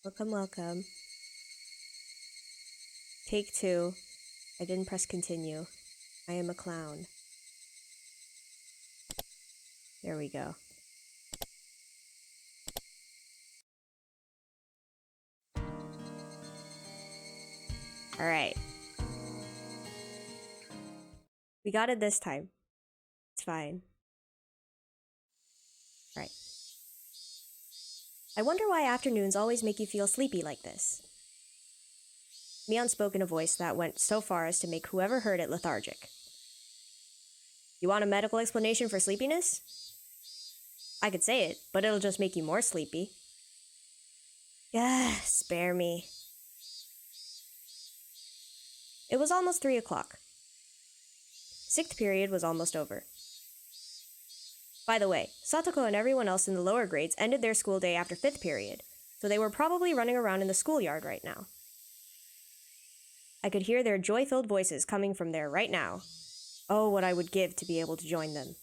Welcome, welcome. Take 2. I didn't press continue. I am a clown. There we go. Alright. We got it this time. It's fine. Right. I wonder why afternoons always make you feel sleepy like this. Mion spoke in a voice that went so far as to make whoever heard it lethargic. You want a medical explanation for sleepiness? I could say it, but it'll just make you more sleepy. Yeah, spare me. It was almost 3 o'clock. 6th period was almost over. By the way, Satoko and everyone else in the lower grades ended their school day after 5th period, so they were probably running around in the schoolyard right now. I could hear their joy-filled voices coming from there right now. Oh, what I would give to be able to join them.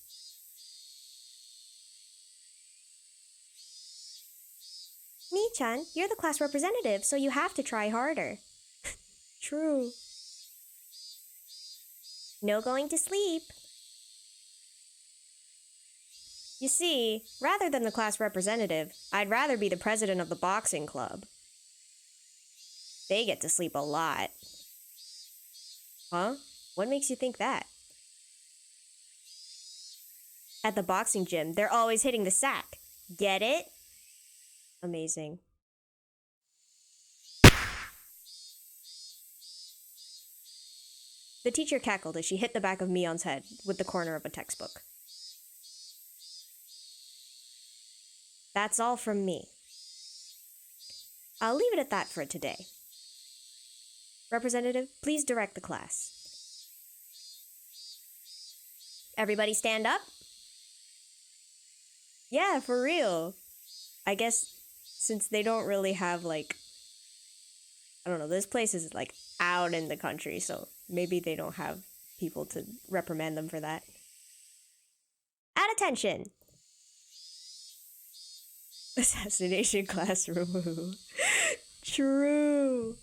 Mi-chan, you're the class representative, so you have to try harder. True. No going to sleep. You see, rather than the class representative, I'd rather be the president of the boxing club. They get to sleep a lot. Huh? What makes you think that? At the boxing gym, they're always hitting the sack. Get it? Amazing. The teacher cackled as she hit the back of Mion's head with the corner of a textbook. That's all from me. I'll leave it at that for today. Representative, please direct the class. Everybody stand up? Yeah, for real. I guess since they don't really have, like, I don't know, this place is, like, out in the country, so maybe they don't have people to reprimand them for that. At attention! Assassination classroom. True.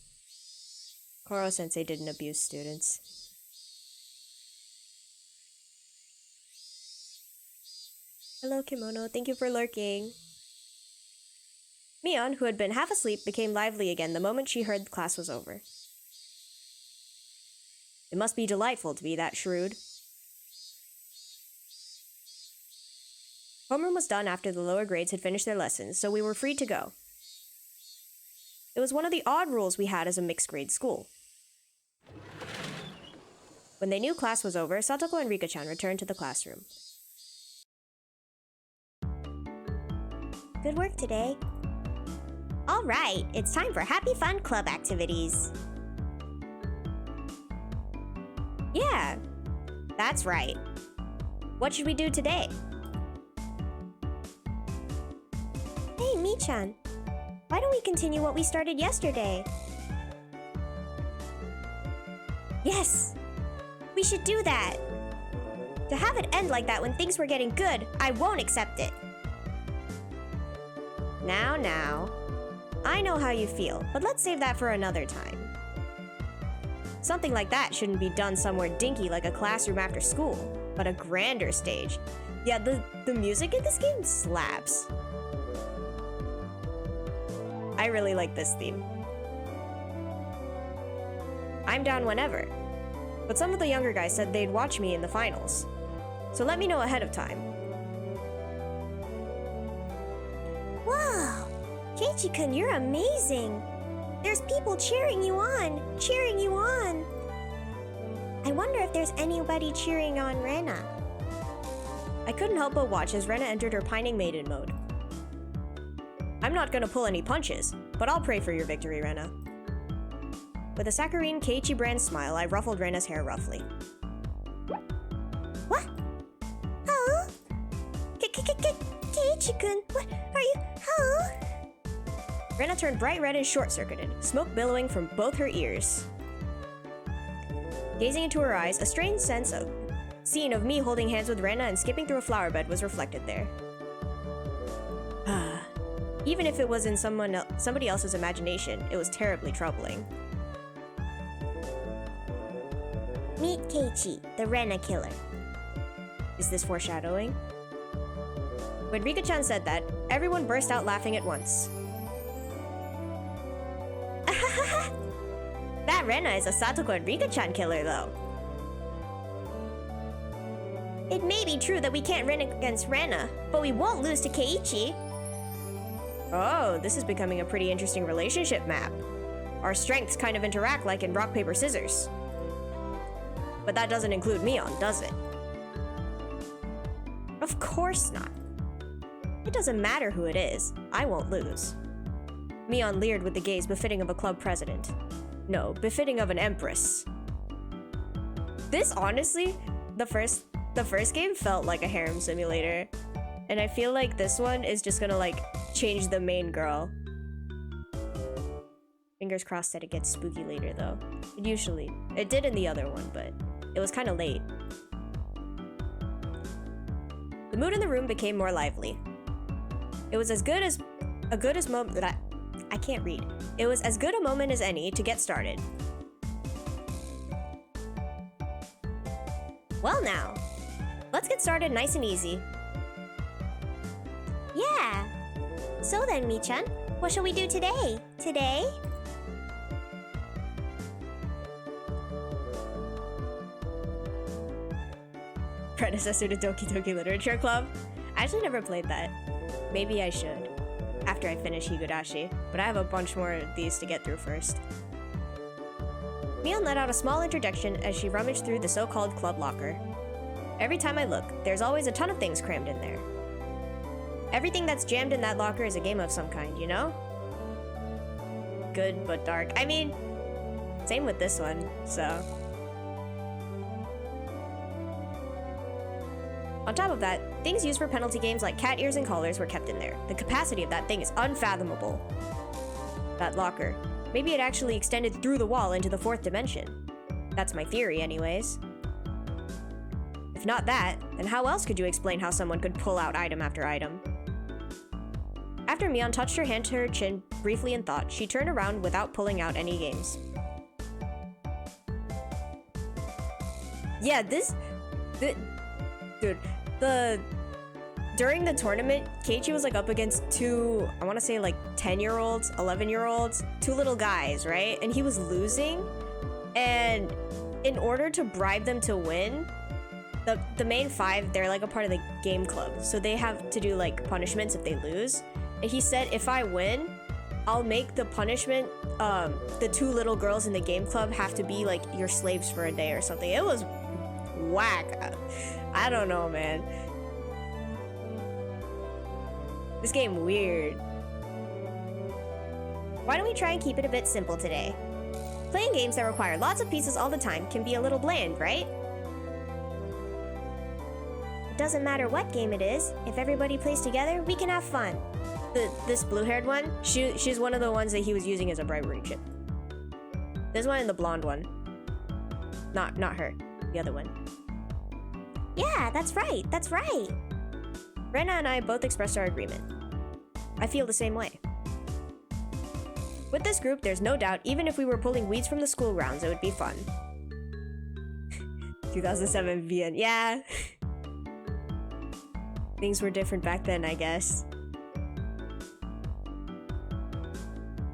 Koro-sensei didn't abuse students. Hello, Kimono. Thank you for lurking. Mion, who had been half asleep, became lively again the moment she heard the class was over. It must be delightful to be that shrewd. Homeroom was done after the lower grades had finished their lessons, so we were free to go. It was one of the odd rules we had as a mixed grade school. When they knew class was over, Satoko and Rika-chan returned to the classroom. Good work today. All right, it's time for Happy Fun Club activities. Yeah, that's right. What should we do today? Hey, Mi-chan, why don't we continue what we started yesterday? Yes, we should do that. To have it end like that when things were getting good, I won't accept it. Now, I know how you feel, but let's save that for another time. Something like that shouldn't be done somewhere dinky like a classroom after school, but a grander stage. Yeah, the music in this game slaps. I really like this theme. I'm down whenever, but some of the younger guys said they'd watch me in the finals, so let me know ahead of time. Wow! Keiichi-kun, you're amazing! There's people cheering you on! Cheering you on! I wonder if there's anybody cheering on Rena. I couldn't help but watch as Rena entered her pining maiden mode. I'm not gonna pull any punches, but I'll pray for your victory, Rena. With a saccharine Keiichi brand smile, I ruffled Rena's hair roughly. What? Oh? Keiichi-kun, what are you? Oh? Rena turned bright red and short-circuited, smoke billowing from both her ears. Gazing into her eyes, a strange scene of me holding hands with Rena and skipping through a flower bed was reflected there. Even if it was in somebody else's imagination, it was terribly troubling. Meet Keiichi, the Rena killer. Is this foreshadowing? When Rika-chan said that, everyone burst out laughing at once. That Rena is a Satoko and Rika-chan killer, though. It may be true that we can't run against Rena, but we won't lose to Keiichi. Oh, this is becoming a pretty interesting relationship map. Our strengths kind of interact like in rock, paper, scissors. But that doesn't include Mion, does it? Of course not. It doesn't matter who it is. I won't lose. Mion leered with the gaze befitting of a club president. No, befitting of an empress. This honestly, the first game felt like a harem simulator. And I feel like this one is just gonna like change the main girl. Fingers crossed that it gets spooky later though. It did in the other one, but it was kind of late. The mood in the room became more lively. It was as good a moment that I can't read. It was as good a moment as any to get started. Well now, let's get started nice and easy. Yeah. So then, Mi-chan, what shall we do today? Today? Predecessor to Doki Doki Literature Club? I actually never played that. Maybe I should, after I finish Higurashi, but I have a bunch more of these to get through first. Mion let out a small introduction as she rummaged through the so-called club locker. Every time I look, there's always a ton of things crammed in there. Everything that's jammed in that locker is a game of some kind, you know? Good but dark. I mean, same with this one, so. On top of that, things used for penalty games like cat ears and collars were kept in there. The capacity of that thing is unfathomable. That locker. Maybe it actually extended through the wall into the fourth dimension. That's my theory, anyways. If not that, then how else could you explain how someone could pull out item after item? After Mion touched her hand to her chin briefly in thought, she turned around without pulling out any games. Yeah, during the tournament, Keiichi was like up against two, I want to say like 10-year-olds, 11-year-olds, two little guys, right? And he was losing, and in order to bribe them to win, the main five, they're like a part of the game club, so they have to do like punishments if they lose. And he said, if I win, I'll make the punishment, the two little girls in the game club have to be like your slaves for a day or something. It was whack. I don't know, man. This game weird. Why don't we try and keep it a bit simple today? Playing games that require lots of pieces all the time can be a little bland, right? It doesn't matter what game it is. If everybody plays together, we can have fun. This blue-haired one, she's one of the ones that he was using as a bribery chip. This one and the blonde one. Not her. The other one. Yeah, that's right. That's right. Rena and I both expressed our agreement. I feel the same way. With this group, there's no doubt, even if we were pulling weeds from the school grounds, it would be fun. 2007 VN, yeah. Things were different back then, I guess.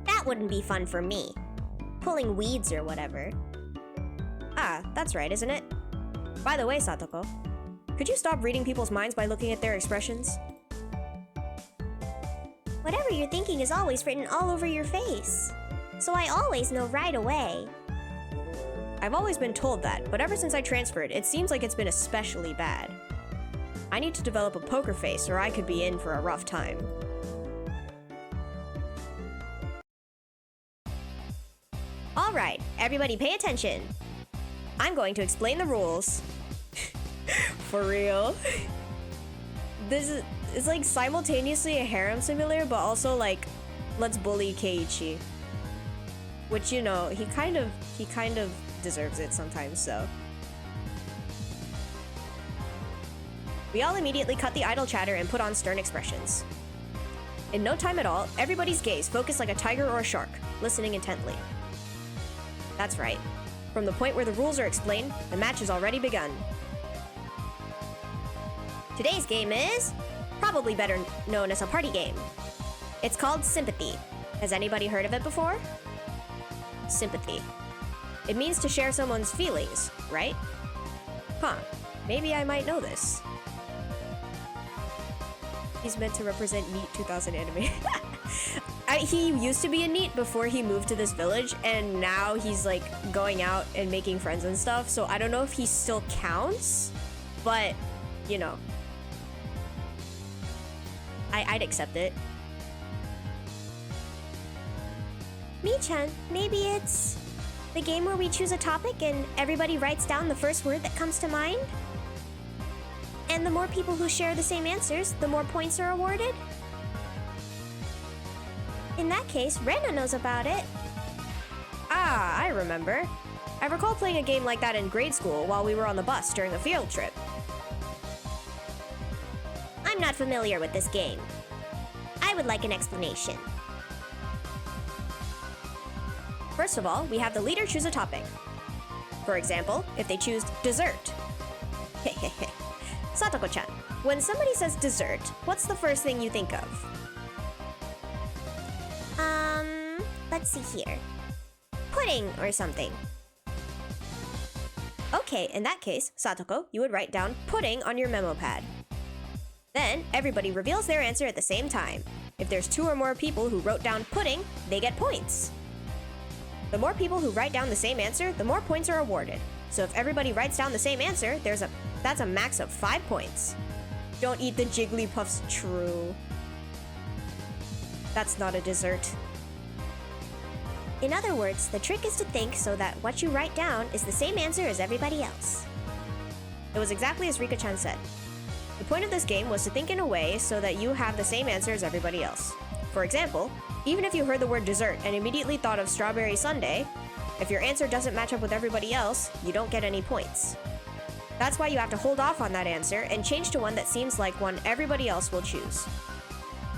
That wouldn't be fun for me. Pulling weeds or whatever. Ah, that's right, isn't it? By the way, Satoko, could you stop reading people's minds by looking at their expressions? Whatever you're thinking is always written all over your face. So I always know right away. I've always been told that, but ever since I transferred, it seems like it's been especially bad. I need to develop a poker face or I could be in for a rough time. Alright, everybody pay attention. I'm going to explain the rules. For real. It's like simultaneously a harem simulator, but also like, let's bully Keiichi. Which, you know, he kind of deserves it sometimes, so. We all immediately cut the idle chatter and put on stern expressions. In no time at all, everybody's gaze focused like a tiger or a shark, listening intently. That's right. From the point where the rules are explained, the match has already begun. Today's game is probably better known as a party game. It's called Sympathy. Has anybody heard of it before? Sympathy. It means to share someone's feelings, right? Huh, maybe I might know this. He's meant to represent NEET 2000 anime. He used to be a NEET before he moved to this village, and now he's like going out and making friends and stuff, so I don't know if he still counts, but, you know. I'd accept it. Mi-chan, maybe it's the game where we choose a topic and everybody writes down the first word that comes to mind? And the more people who share the same answers, the more points are awarded? In that case, Rena knows about it. Ah, I remember. I recall playing a game like that in grade school while we were on the bus during a field trip. I'm not familiar with this game. I would like an explanation. First of all, we have the leader choose a topic. For example, if they choose dessert. Satoko-chan, when somebody says dessert, what's the first thing you think of? Let's see here. Pudding or something. Okay, in that case, Satoko, you would write down pudding on your memo pad. Then, everybody reveals their answer at the same time. If there's 2 or more people who wrote down pudding, they get points. The more people who write down the same answer, the more points are awarded. So if everybody writes down the same answer, that's a max of 5 points. Don't eat the Jigglypuffs, true. That's not a dessert. In other words, the trick is to think so that what you write down is the same answer as everybody else. It was exactly as Rika-chan said. The point of this game was to think in a way so that you have the same answer as everybody else. For example, even if you heard the word dessert and immediately thought of strawberry sundae, if your answer doesn't match up with everybody else, you don't get any points. That's why you have to hold off on that answer and change to one that seems like one everybody else will choose.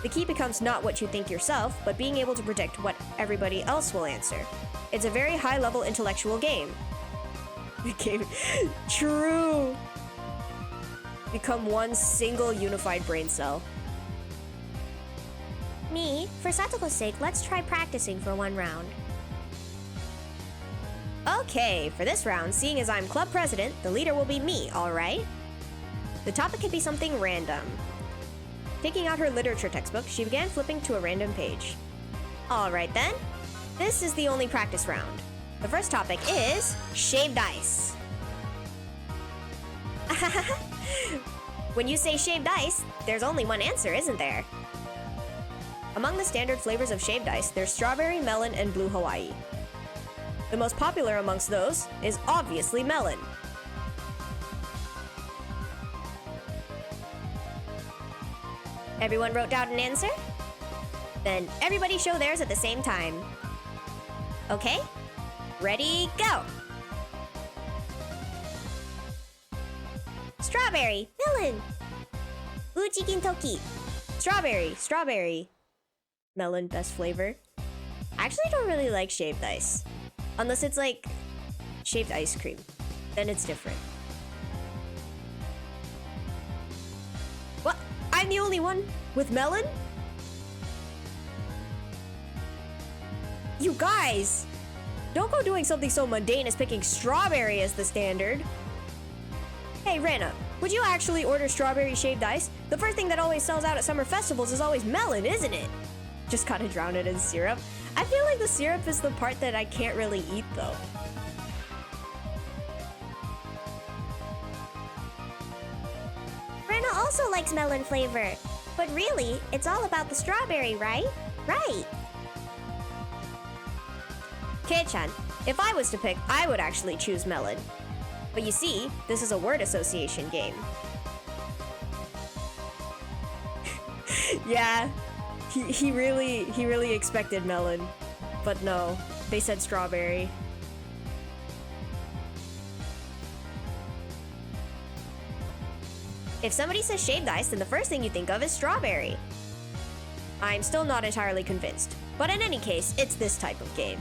The key becomes not what you think yourself, but being able to predict what everybody else will answer. It's a very high-level intellectual game. True! Become one single unified brain cell. Me, for Satoko's sake, let's try practicing for one round. Okay, for this round, seeing as I'm club president, the leader will be me, alright? The topic can be something random. Taking out her literature textbook, she began flipping to a random page. Alright then, this is the only practice round. The first topic is shaved ice. When you say shaved ice, there's only one answer, isn't there? Among the standard flavors of shaved ice, there's strawberry, melon, and blue Hawaii. The most popular amongst those is obviously melon. Everyone wrote down an answer? Then everybody show theirs at the same time. Okay? Ready, go! Strawberry, melon. Ujikin toki. Strawberry. Melon, best flavor. I actually don't really like shaved ice. Unless it's like shaved ice cream. Then it's different. What? I'm the only one with melon? You guys! Don't go doing something so mundane as picking strawberry as the standard. Hey, Rana, would you actually order strawberry shaved ice? The first thing that always sells out at summer festivals is always melon, isn't it? Just gotta drown it in syrup. I feel like the syrup is the part that I can't really eat, though. Rena also likes melon flavor. But really, it's all about the strawberry, right? Right. Kei-chan, if I was to pick, I would actually choose melon. But you see, this is a word association game. Yeah, he really expected melon. But no, they said strawberry. If somebody says shaved ice, then the first thing you think of is strawberry. I'm still not entirely convinced. But in any case, it's this type of game.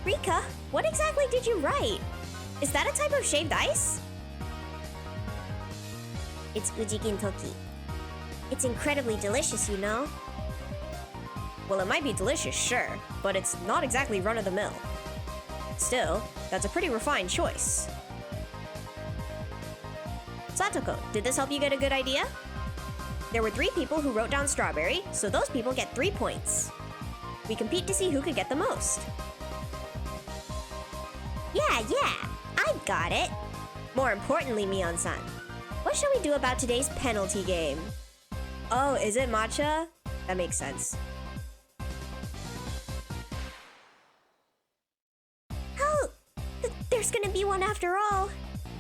Rika, what exactly did you write? Is that a type of shaved ice? It's Ujigin Toki. It's incredibly delicious, you know? Well, it might be delicious, sure, but it's not exactly run-of-the-mill. Still, that's a pretty refined choice. Satoko, did this help you get a good idea? There were 3 people who wrote down strawberry, so those people get 3 points. We compete to see who could get the most. Yeah, I've got it. More importantly, Mion-san, what shall we do about today's penalty game? Oh, is it matcha? That makes sense. Oh, there's gonna be one after all.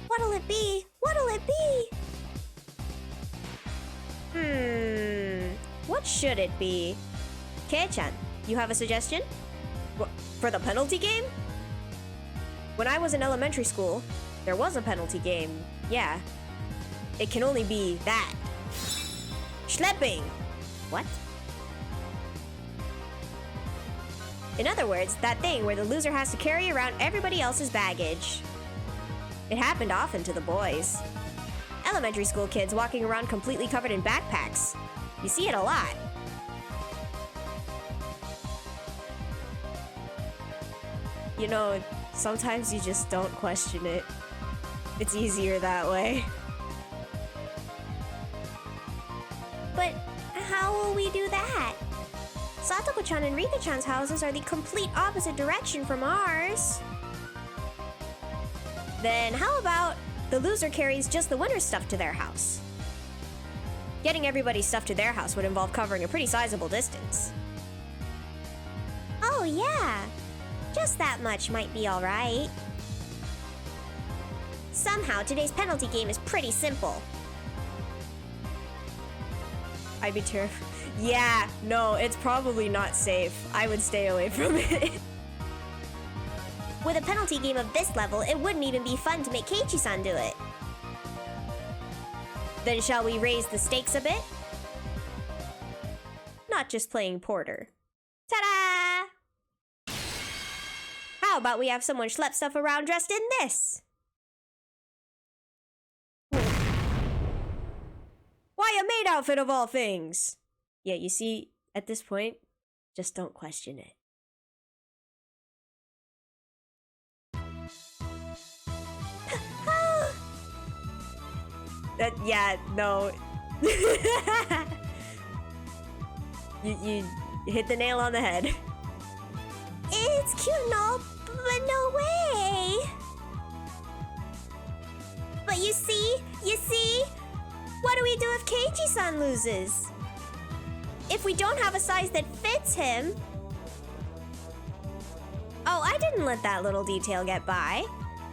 What'll it be? What'll it be? What should it be? Kei-chan, you have a suggestion? For the penalty game? When I was in elementary school, there was a penalty game, yeah. It can only be that. Schlepping! What? In other words, that thing where the loser has to carry around everybody else's baggage. It happened often to the boys. Elementary school kids walking around completely covered in backpacks. You see it a lot. You know, sometimes you just don't question it. It's easier that way. But how will we do that? Satoko-chan and Rika-chan's houses are the complete opposite direction from ours. Then how about the loser carries just the winner's stuff to their house? Getting everybody's stuff to their house would involve covering a pretty sizable distance. Oh yeah, just that much might be alright. Somehow today's penalty game is pretty simple. I'd be terrified. Yeah, no, it's probably not safe. I would stay away from it. With a penalty game of this level, it wouldn't even be fun to make Keiichi-san do it. Then shall we raise the stakes a bit? Not just playing Porter. Ta-da! How about we have someone schlep stuff around dressed in this? Why a maid outfit of all things? Yeah, you see, at this point, just don't question it. Yeah, no. you hit the nail on the head. It's cute and all, but no way! But you see? What do we do if Keiichi-san loses? If we don't have a size that fits him... Oh, I didn't let that little detail get by.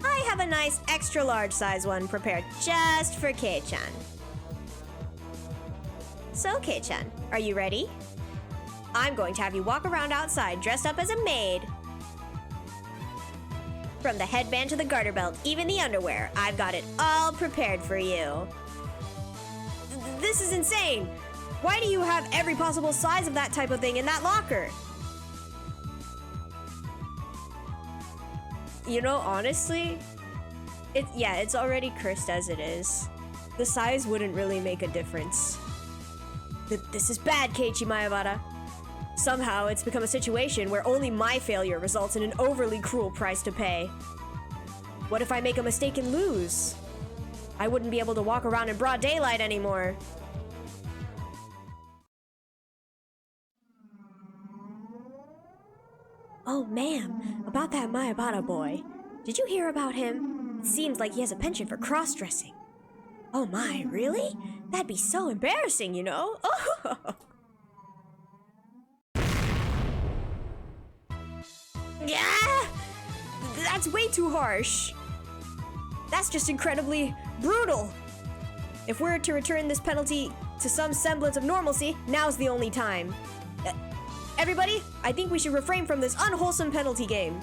I have a nice extra large size one prepared just for Kei-chan. So Kei-chan, are you ready? I'm going to have you walk around outside dressed up as a maid. From the headband to the garter belt, even the underwear, I've got it all prepared for you. This is insane! Why do you have every possible size of that type of thing in that locker? You know, honestly, it's already cursed as it is. The size wouldn't really make a difference. This is bad, Keiichi Maebara. Somehow, it's become a situation where only my failure results in an overly cruel price to pay. What if I make a mistake and lose? I wouldn't be able to walk around in broad daylight anymore. Oh, ma'am, about that Maebara boy. Did you hear about him? It seems like he has a penchant for cross-dressing. Oh my, really? That'd be so embarrassing, you know? Oh. Yeah! That's way too harsh. That's just incredibly brutal. If we're to return this penalty to some semblance of normalcy, now's the only time. Everybody, I think we should refrain from this unwholesome penalty game.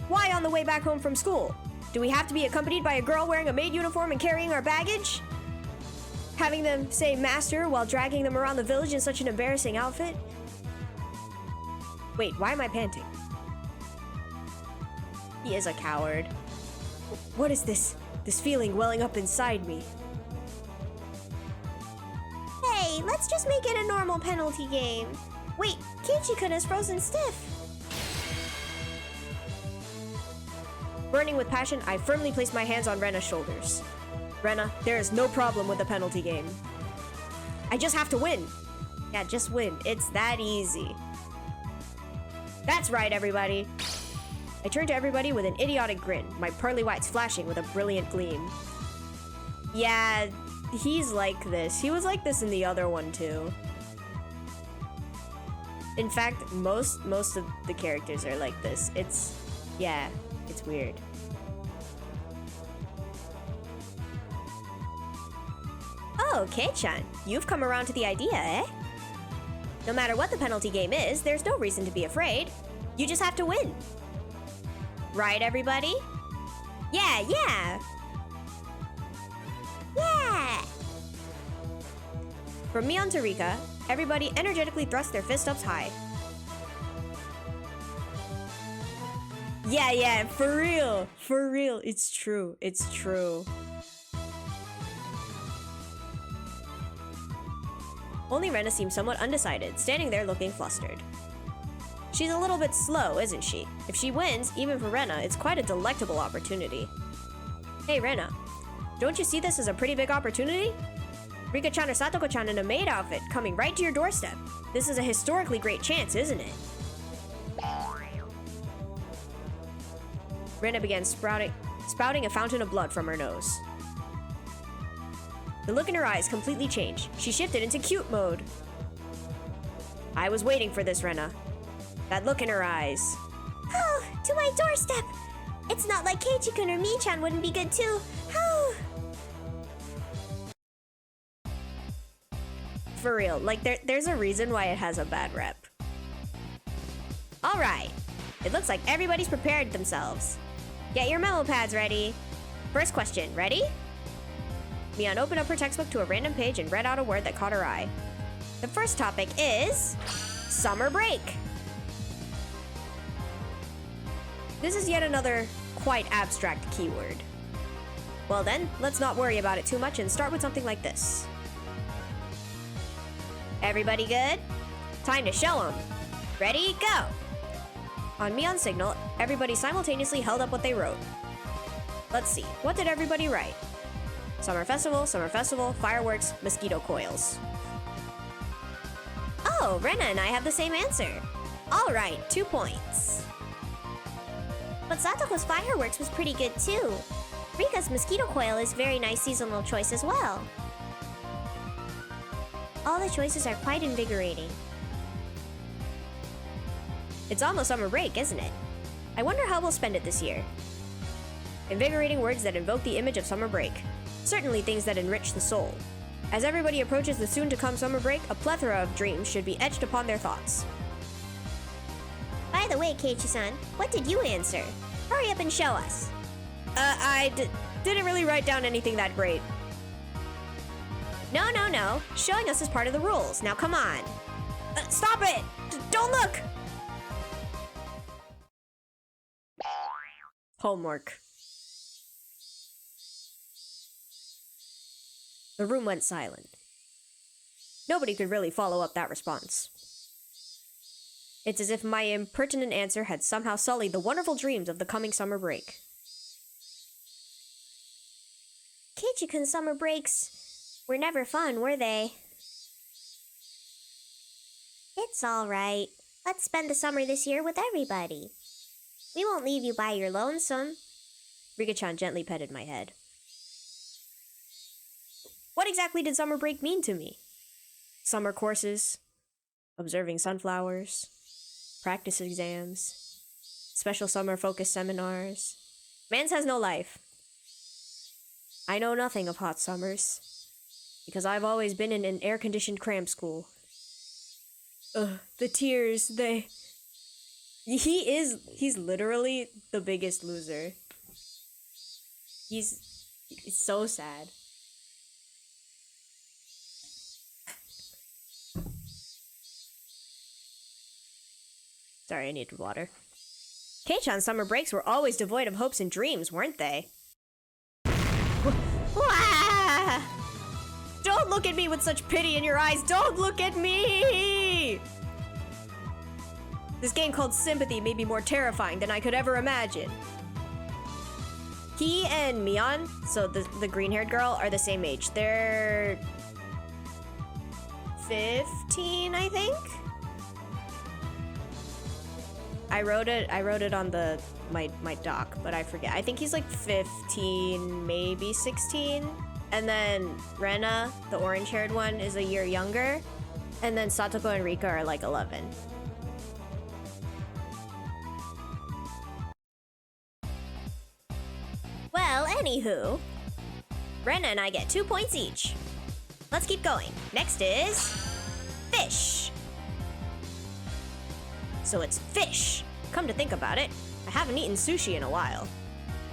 Why on the way back home from school? Do we have to be accompanied by a girl wearing a maid uniform and carrying our baggage? Having them say master while dragging them around the village in such an embarrassing outfit? Wait, why am I panting? He is a coward. What is this? This feeling welling up inside me. Hey, let's just make it a normal penalty game. Wait, Keiichi-kun is frozen stiff. Burning with passion, I firmly placed my hands on Rena's shoulders. Rena, there is no problem with the penalty game. I just have to win. Yeah, just win. It's that easy. That's right, everybody. I turned to everybody with an idiotic grin, my pearly whites flashing with a brilliant gleam. Yeah, he's like this. He was like this in the other one, too. In fact, most of the characters are like this. It's weird. Oh, Kei-chan, you've come around to the idea, eh? No matter what the penalty game is, there's no reason to be afraid. You just have to win. Right, everybody? Yeah! Yeah! From Mion to Rika, everybody energetically thrust their fist ups high. Yeah, for real, it's true. Only Rena seemed somewhat undecided, standing there looking flustered. She's a little bit slow, isn't she? If she wins, even for Rena, it's quite a delectable opportunity. Hey Rena, don't you see this as a pretty big opportunity? Rika-chan or Satoko-chan in a maid outfit coming right to your doorstep. This is a historically great chance, isn't it? Rena began spouting a fountain of blood from her nose. The look in her eyes completely changed. She shifted into cute mode. I was waiting for this, Rena. That look in her eyes. Oh, to my doorstep! It's not like Keiichi-kun or Mi-chan wouldn't be good too. Oh. For real, like there's a reason why it has a bad rep. Alright, it looks like everybody's prepared themselves. Get your memo pads ready. First question, ready? Mion opened up her textbook to a random page and read out a word that caught her eye. The first topic is summer break. This is yet another quite abstract keyword. Well then, let's not worry about it too much and start with something like this. Everybody good? Time to show 'em. Ready, go! On Mion's signal, everybody simultaneously held up what they wrote. Let's see, what did everybody write? Summer festival, fireworks, mosquito coils. Oh, Rena and I have the same answer. All right, 2 points. But Satoko's fireworks was pretty good too. Rika's mosquito coil is very nice seasonal choice as well. All the choices are quite invigorating. It's almost summer break, isn't it? I wonder how we'll spend it this year. Invigorating words that invoke the image of summer break. Certainly things that enrich the soul. As everybody approaches the soon-to-come summer break, a plethora of dreams should be etched upon their thoughts. By the way, Keiichi-san, what did you answer? Hurry up and show us. I didn't really write down anything that great. No. Showing us is part of the rules. Now come on. Stop it! Don't look! Homework. The room went silent. Nobody could really follow up that response. It's as if my impertinent answer had somehow sullied the wonderful dreams of the coming summer break. Keiichi-kun's summer breaks were never fun, were they? It's all right. Let's spend the summer this year with everybody. We won't leave you by your lonesome. Rika-chan gently petted my head. What exactly did summer break mean to me? Summer courses, observing sunflowers, practice exams, special summer-focused seminars. Mans has no life. I know nothing of hot summers, because I've always been in an air-conditioned cram school. The tears, He's literally the biggest loser. He's so sad. Sorry, I needed water. Kei-chan's summer breaks were always devoid of hopes and dreams, weren't they? Wah! Don't look at me with such pity in your eyes! Don't look at me! This game called Sympathy may be more terrifying than I could ever imagine. He and Mion, so the green-haired girl, are the same age. They're 15, I think? I wrote it on my doc, but I forget. I think he's like 15, maybe 16. And then Rena, the orange-haired one, is a year younger. And then Satoko and Rika are like 11. Well, anywho, Rena and I get 2 points each. Let's keep going. Next is fish. So it's fish. Come to think about it, I haven't eaten sushi in a while.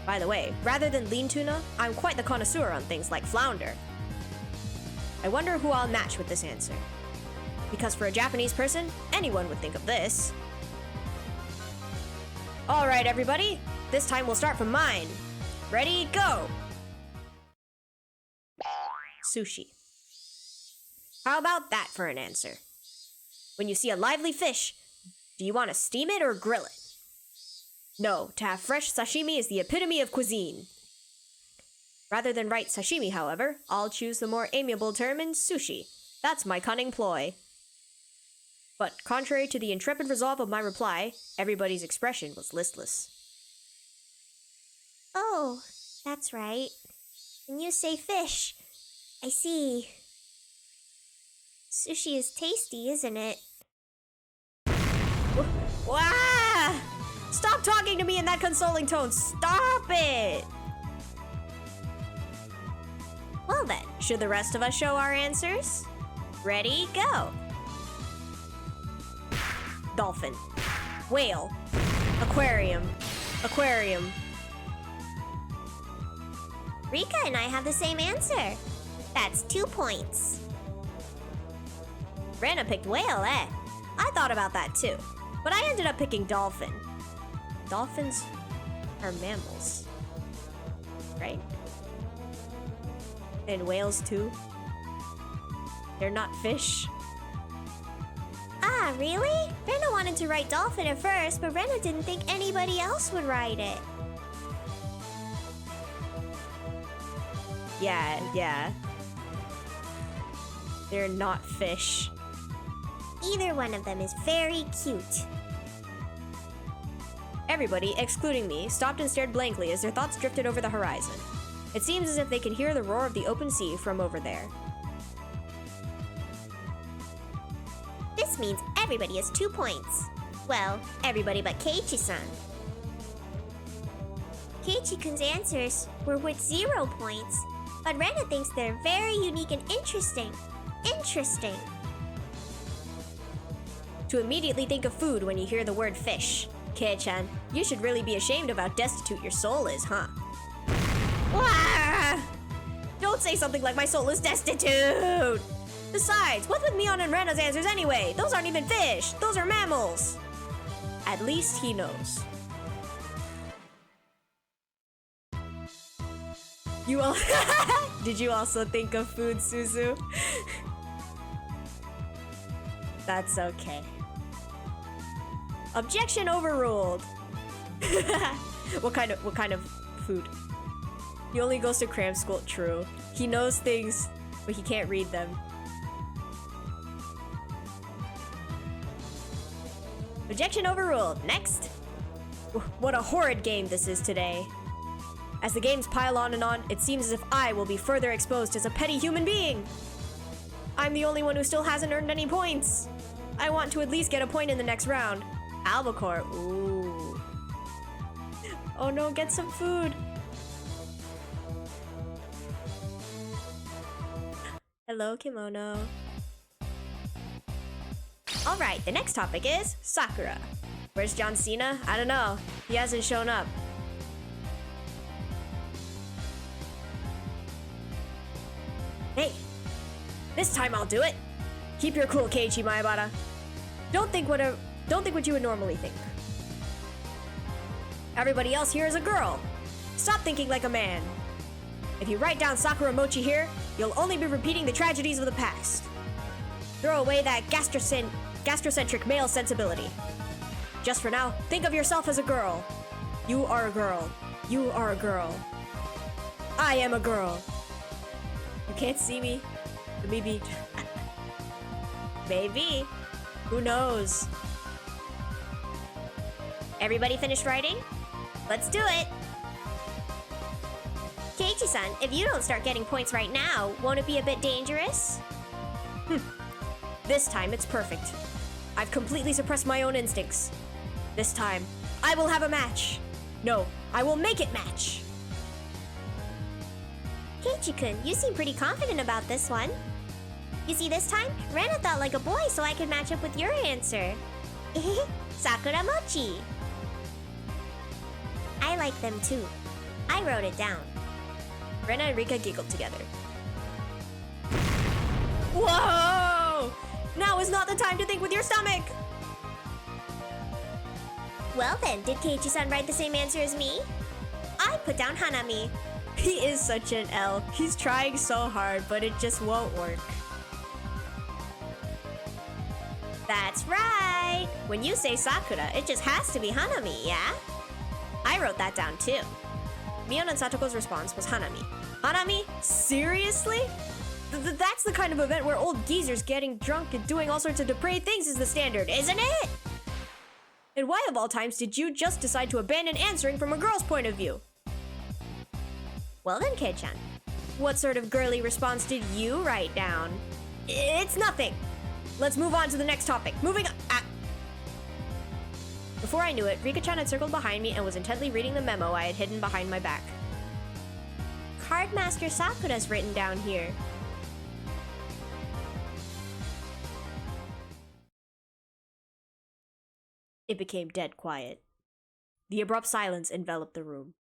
By the way, rather than lean tuna, I'm quite the connoisseur on things like flounder. I wonder who I'll match with this answer. Because for a Japanese person, anyone would think of this. Alright everybody, this time we'll start from mine. Ready, go! Sushi. How about that for an answer? When you see a lively fish, do you want to steam it or grill it? No, to have fresh sashimi is the epitome of cuisine. Rather than write sashimi, however, I'll choose the more amiable term in sushi. That's my cunning ploy. But contrary to the intrepid resolve of my reply, everybody's expression was listless. Oh, that's right. When you say fish, I see. Sushi is tasty, isn't it? Wah! Stop talking to me in that consoling tone! Stop it! Well then, should the rest of us show our answers? Ready, go! Dolphin. Whale. Aquarium. Aquarium. Rika and I have the same answer. That's 2 points. Rena picked whale, eh? I thought about that too, but I ended up picking dolphin. Dolphins are mammals, right? And whales too. They're not fish. Ah, really? Rena wanted to write dolphin at first, but Rena didn't think anybody else would write it. Yeah. They're not fish. Either one of them is very cute. Everybody, excluding me, stopped and stared blankly as their thoughts drifted over the horizon. It seems as if they can hear the roar of the open sea from over there. This means everybody has 2 points. Well, everybody but Keiichi-san. Keiichi-kun's answers were worth 0 points, but Rena thinks they're very unique and interesting. Interesting. To immediately think of food when you hear the word fish. Kei-chan, you should really be ashamed of how destitute your soul is, huh? Wah! Don't say something like my soul is destitute! Besides, what's with Mion and Rena's answers anyway? Those aren't even fish! Those are mammals! At least he knows. You all... Did you also think of food, Suzu? That's okay. Objection overruled. What kind of food? He only goes to cram school. True. He knows things, but he can't read them. Objection overruled. Next. What a horrid game this is today. As the games pile on and on, it seems as if I will be further exposed as a petty human being. I'm the only one who still hasn't earned any points. I want to at least get a point in the next round. Albacore. Ooh. Oh no, get some food. Hello, kimono. Alright, the next topic is Sakura. Where's John Cena? I don't know. He hasn't shown up. Hey, this time I'll do it. Keep your cool, Keiichi Maebara. Don't think Don't think what you would normally think. Everybody else here is a girl. Stop thinking like a man. If you write down Sakura Mochi here, you'll only be repeating the tragedies of the past. Throw away that gastrocentric male sensibility. Just for now, think of yourself as a girl. You are a girl. You are a girl. I am a girl. You can't see me. Maybe. Maybe. Who knows? Everybody finished writing? Let's do it! Keiichi-san, if you don't start getting points right now, won't it be a bit dangerous? This time it's perfect. I've completely suppressed my own instincts. This time, I will have a match. No, I will make it match. Keiichi-kun, you seem pretty confident about this one. You see, this time, Rena thought like a boy so I could match up with your answer. Sakura Mochi. I like them too. I wrote it down. Rena and Rika giggled together. Whoa! Now is not the time to think with your stomach! Well then, did Keiichi-san write the same answer as me? I put down Hanami. He is such an L. He's trying so hard, but it just won't work. That's right! When you say Sakura, it just has to be Hanami, yeah? I wrote that down too. Mion and Satoko's response was Hanami. Hanami? Seriously? That's the kind of event where old geezers getting drunk and doing all sorts of depraved things is the standard, isn't it? And why of all times did you just decide to abandon answering from a girl's point of view? Well then, Kei-chan, what sort of girly response did you write down? It's nothing. Let's move on to the next topic. Moving on. Before I knew it, Rika-chan had circled behind me and was intently reading the memo I had hidden behind my back. Cardmaster Sakura's written down here. It became dead quiet. The abrupt silence enveloped the room.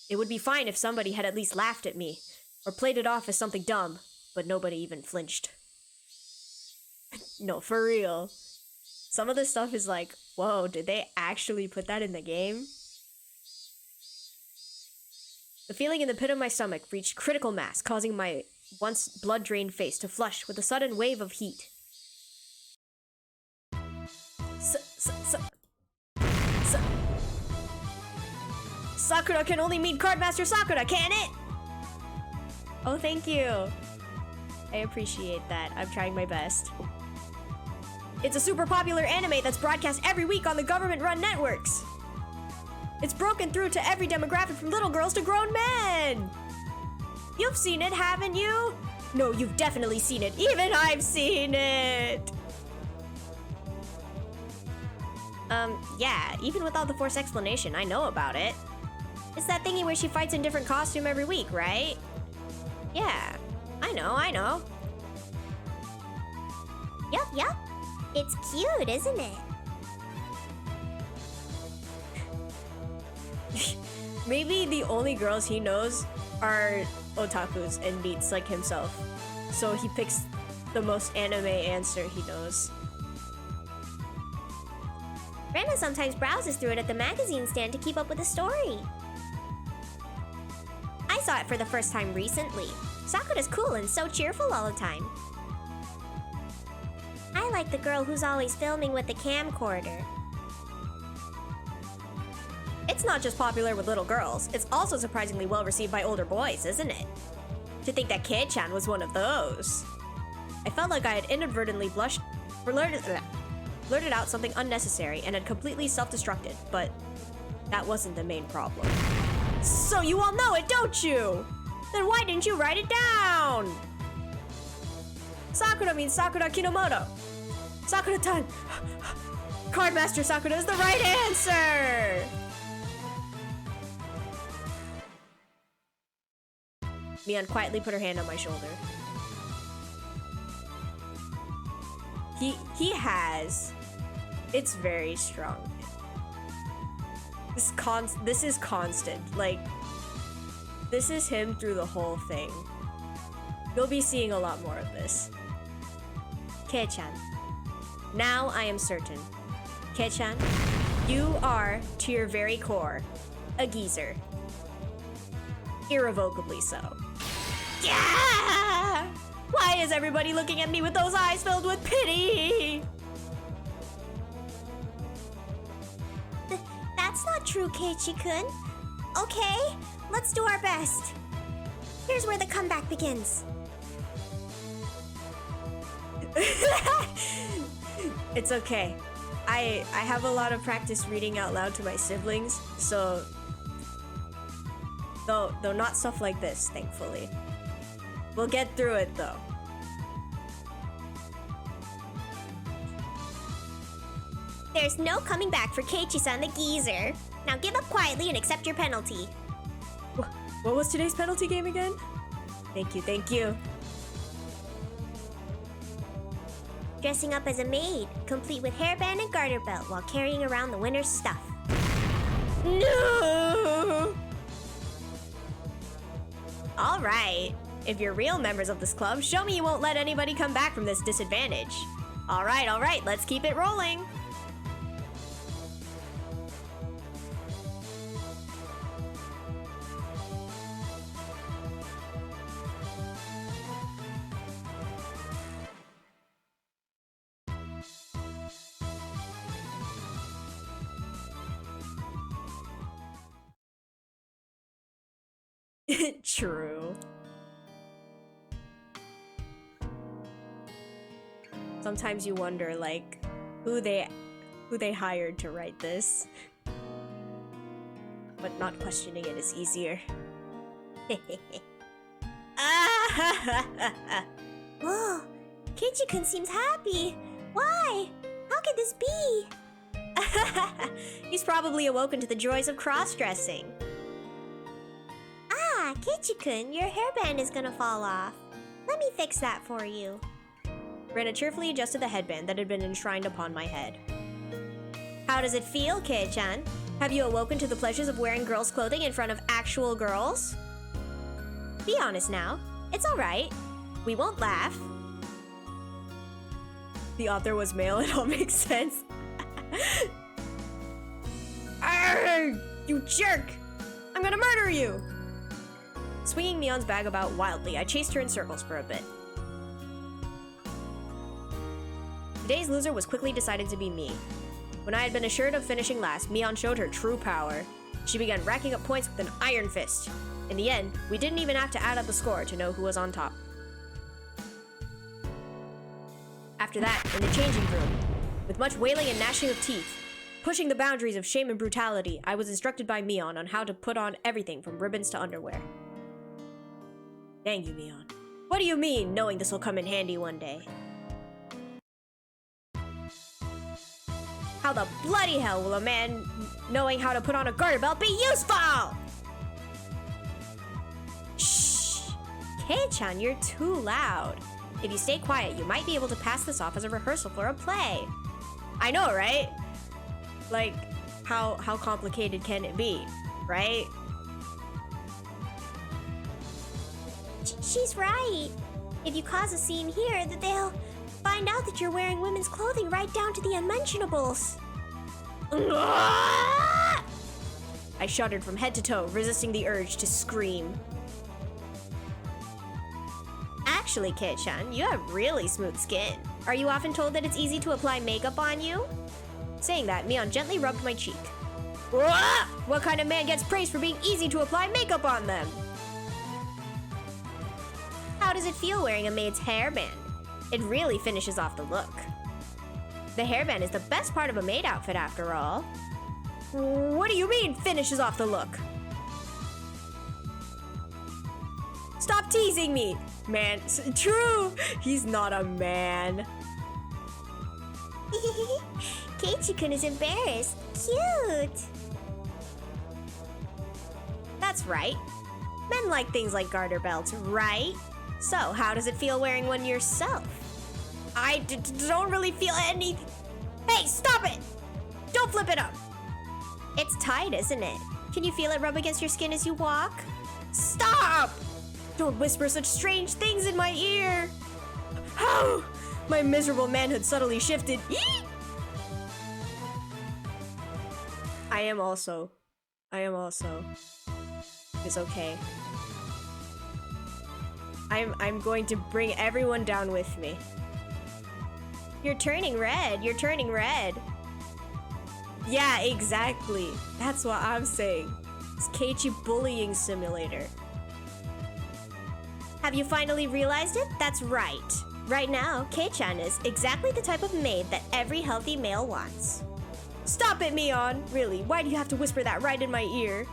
It would be fine if somebody had at least laughed at me, or played it off as something dumb, but nobody even flinched. No, for real. Some of this stuff is like, whoa, did they actually put that in the game? The feeling in the pit of my stomach reached critical mass, causing my once blood-drained face to flush with a sudden wave of heat. Sakura can only mean Cardmaster Sakura, can it? Oh, thank you. I appreciate that. I'm trying my best. It's a super popular anime that's broadcast every week on the government-run networks. It's broken through to every demographic from little girls to grown men. You've seen it, haven't you? No, you've definitely seen it. Even I've seen it. Yeah, even without the forced explanation, I know about it. It's that thingy where she fights in different costume every week, right? Yeah, I know. Yup. It's cute, isn't it? Maybe the only girls he knows are otakus and neets like himself. So he picks the most anime answer he knows. Rena sometimes browses through it at the magazine stand to keep up with the story. I saw it for the first time recently. Sakura's cool and so cheerful all the time. I like the girl who's always filming with the camcorder. It's not just popular with little girls, it's also surprisingly well received by older boys, isn't it? To think that Kei-chan was one of those. I felt like I had inadvertently blurted out something unnecessary and had completely self-destructed, but that wasn't the main problem. So you all know it, don't you? Then why didn't you write it down? Sakura means Sakura Kinomoto. Sakura-tan. Cardmaster Sakura is the right answer! Mion quietly put her hand on my shoulder. He has. It's very strong. This is constant. Like, this is him through the whole thing. You'll be seeing a lot more of this. Kei-chan, Now I am certain. Kei-chan, you are, to your very core, a geezer. Irrevocably so. Yeah! Why is everybody looking at me with those eyes filled with pity? That's not true, Keiichi-kun. Okay, let's do our best. Here's where the comeback begins. It's okay. I have a lot of practice reading out loud to my siblings, so though not stuff like this, thankfully. We'll get through it though. There's no coming back for Keiichi-san the geezer. Now give up quietly and accept your penalty. What was today's penalty game again? Thank you, thank you. Dressing up as a maid, complete with hairband and garter belt while carrying around the winner's stuff. No! All right. If you're real members of this club, show me you won't let anybody come back from this disadvantage. All right, let's keep it rolling. True. Sometimes you wonder, like, who they hired to write this. But not questioning it is easier. Whoa, Keiichi-kun seems happy. Why? How could this be? He's probably awoken to the joys of cross-dressing. Ah, Keiichi-kun, your hairband is gonna fall off. Let me fix that for you. Rena cheerfully adjusted the headband that had been enshrined upon my head. How does it feel, Kei-chan? Have you awoken to the pleasures of wearing girls' clothing in front of actual girls? Be honest now. It's alright. We won't laugh. The author was male, it all makes sense. Arrgh! You jerk! I'm gonna murder you! Swinging Mion's bag about wildly, I chased her in circles for a bit. Today's loser was quickly decided to be me. When I had been assured of finishing last, Mion showed her true power. She began racking up points with an iron fist. In the end, we didn't even have to add up the score to know who was on top. After that, in the changing room, with much wailing and gnashing of teeth, pushing the boundaries of shame and brutality, I was instructed by Mion on how to put on everything from ribbons to underwear. Dang you, Mion. What do you mean, knowing this will come in handy one day? How the bloody hell will a man knowing how to put on a garter belt be useful? Shh! Kei-chan, you're too loud. If you stay quiet, you might be able to pass this off as a rehearsal for a play. I know, right? Like, how complicated can it be, right? She's right. If you cause a scene here, that they'll find out that you're wearing women's clothing right down to the unmentionables. I shuddered from head to toe, resisting the urge to scream. Actually, Kei-chan, you have really smooth skin. Are you often told that it's easy to apply makeup on you? Saying that, Mion gently rubbed my cheek. What kind of man gets praised for being easy to apply makeup on them? How does it feel wearing a maid's hairband? It really finishes off the look. The hairband is the best part of a maid outfit after all. What do you mean, finishes off the look? Stop teasing me! Man, true! He's not a man. Keiichi-kun is embarrassed. Cute! That's right. Men like things like garter belts, right? So, how does it feel wearing one yourself? I don't really feel any... Hey, stop it! Don't flip it up! It's tight, isn't it? Can you feel it rub against your skin as you walk? Stop! Don't whisper such strange things in my ear! Oh! My miserable manhood subtly shifted. Eek! I am also. It's okay. I'm going to bring everyone down with me. You're turning red. You're turning red. Yeah, exactly. That's what I'm saying. It's Keiichi bullying simulator. Have you finally realized it? That's right. Right now, Kei-chan is exactly the type of maid that every healthy male wants. Stop it, Mion! Really, why do you have to whisper that right in my ear?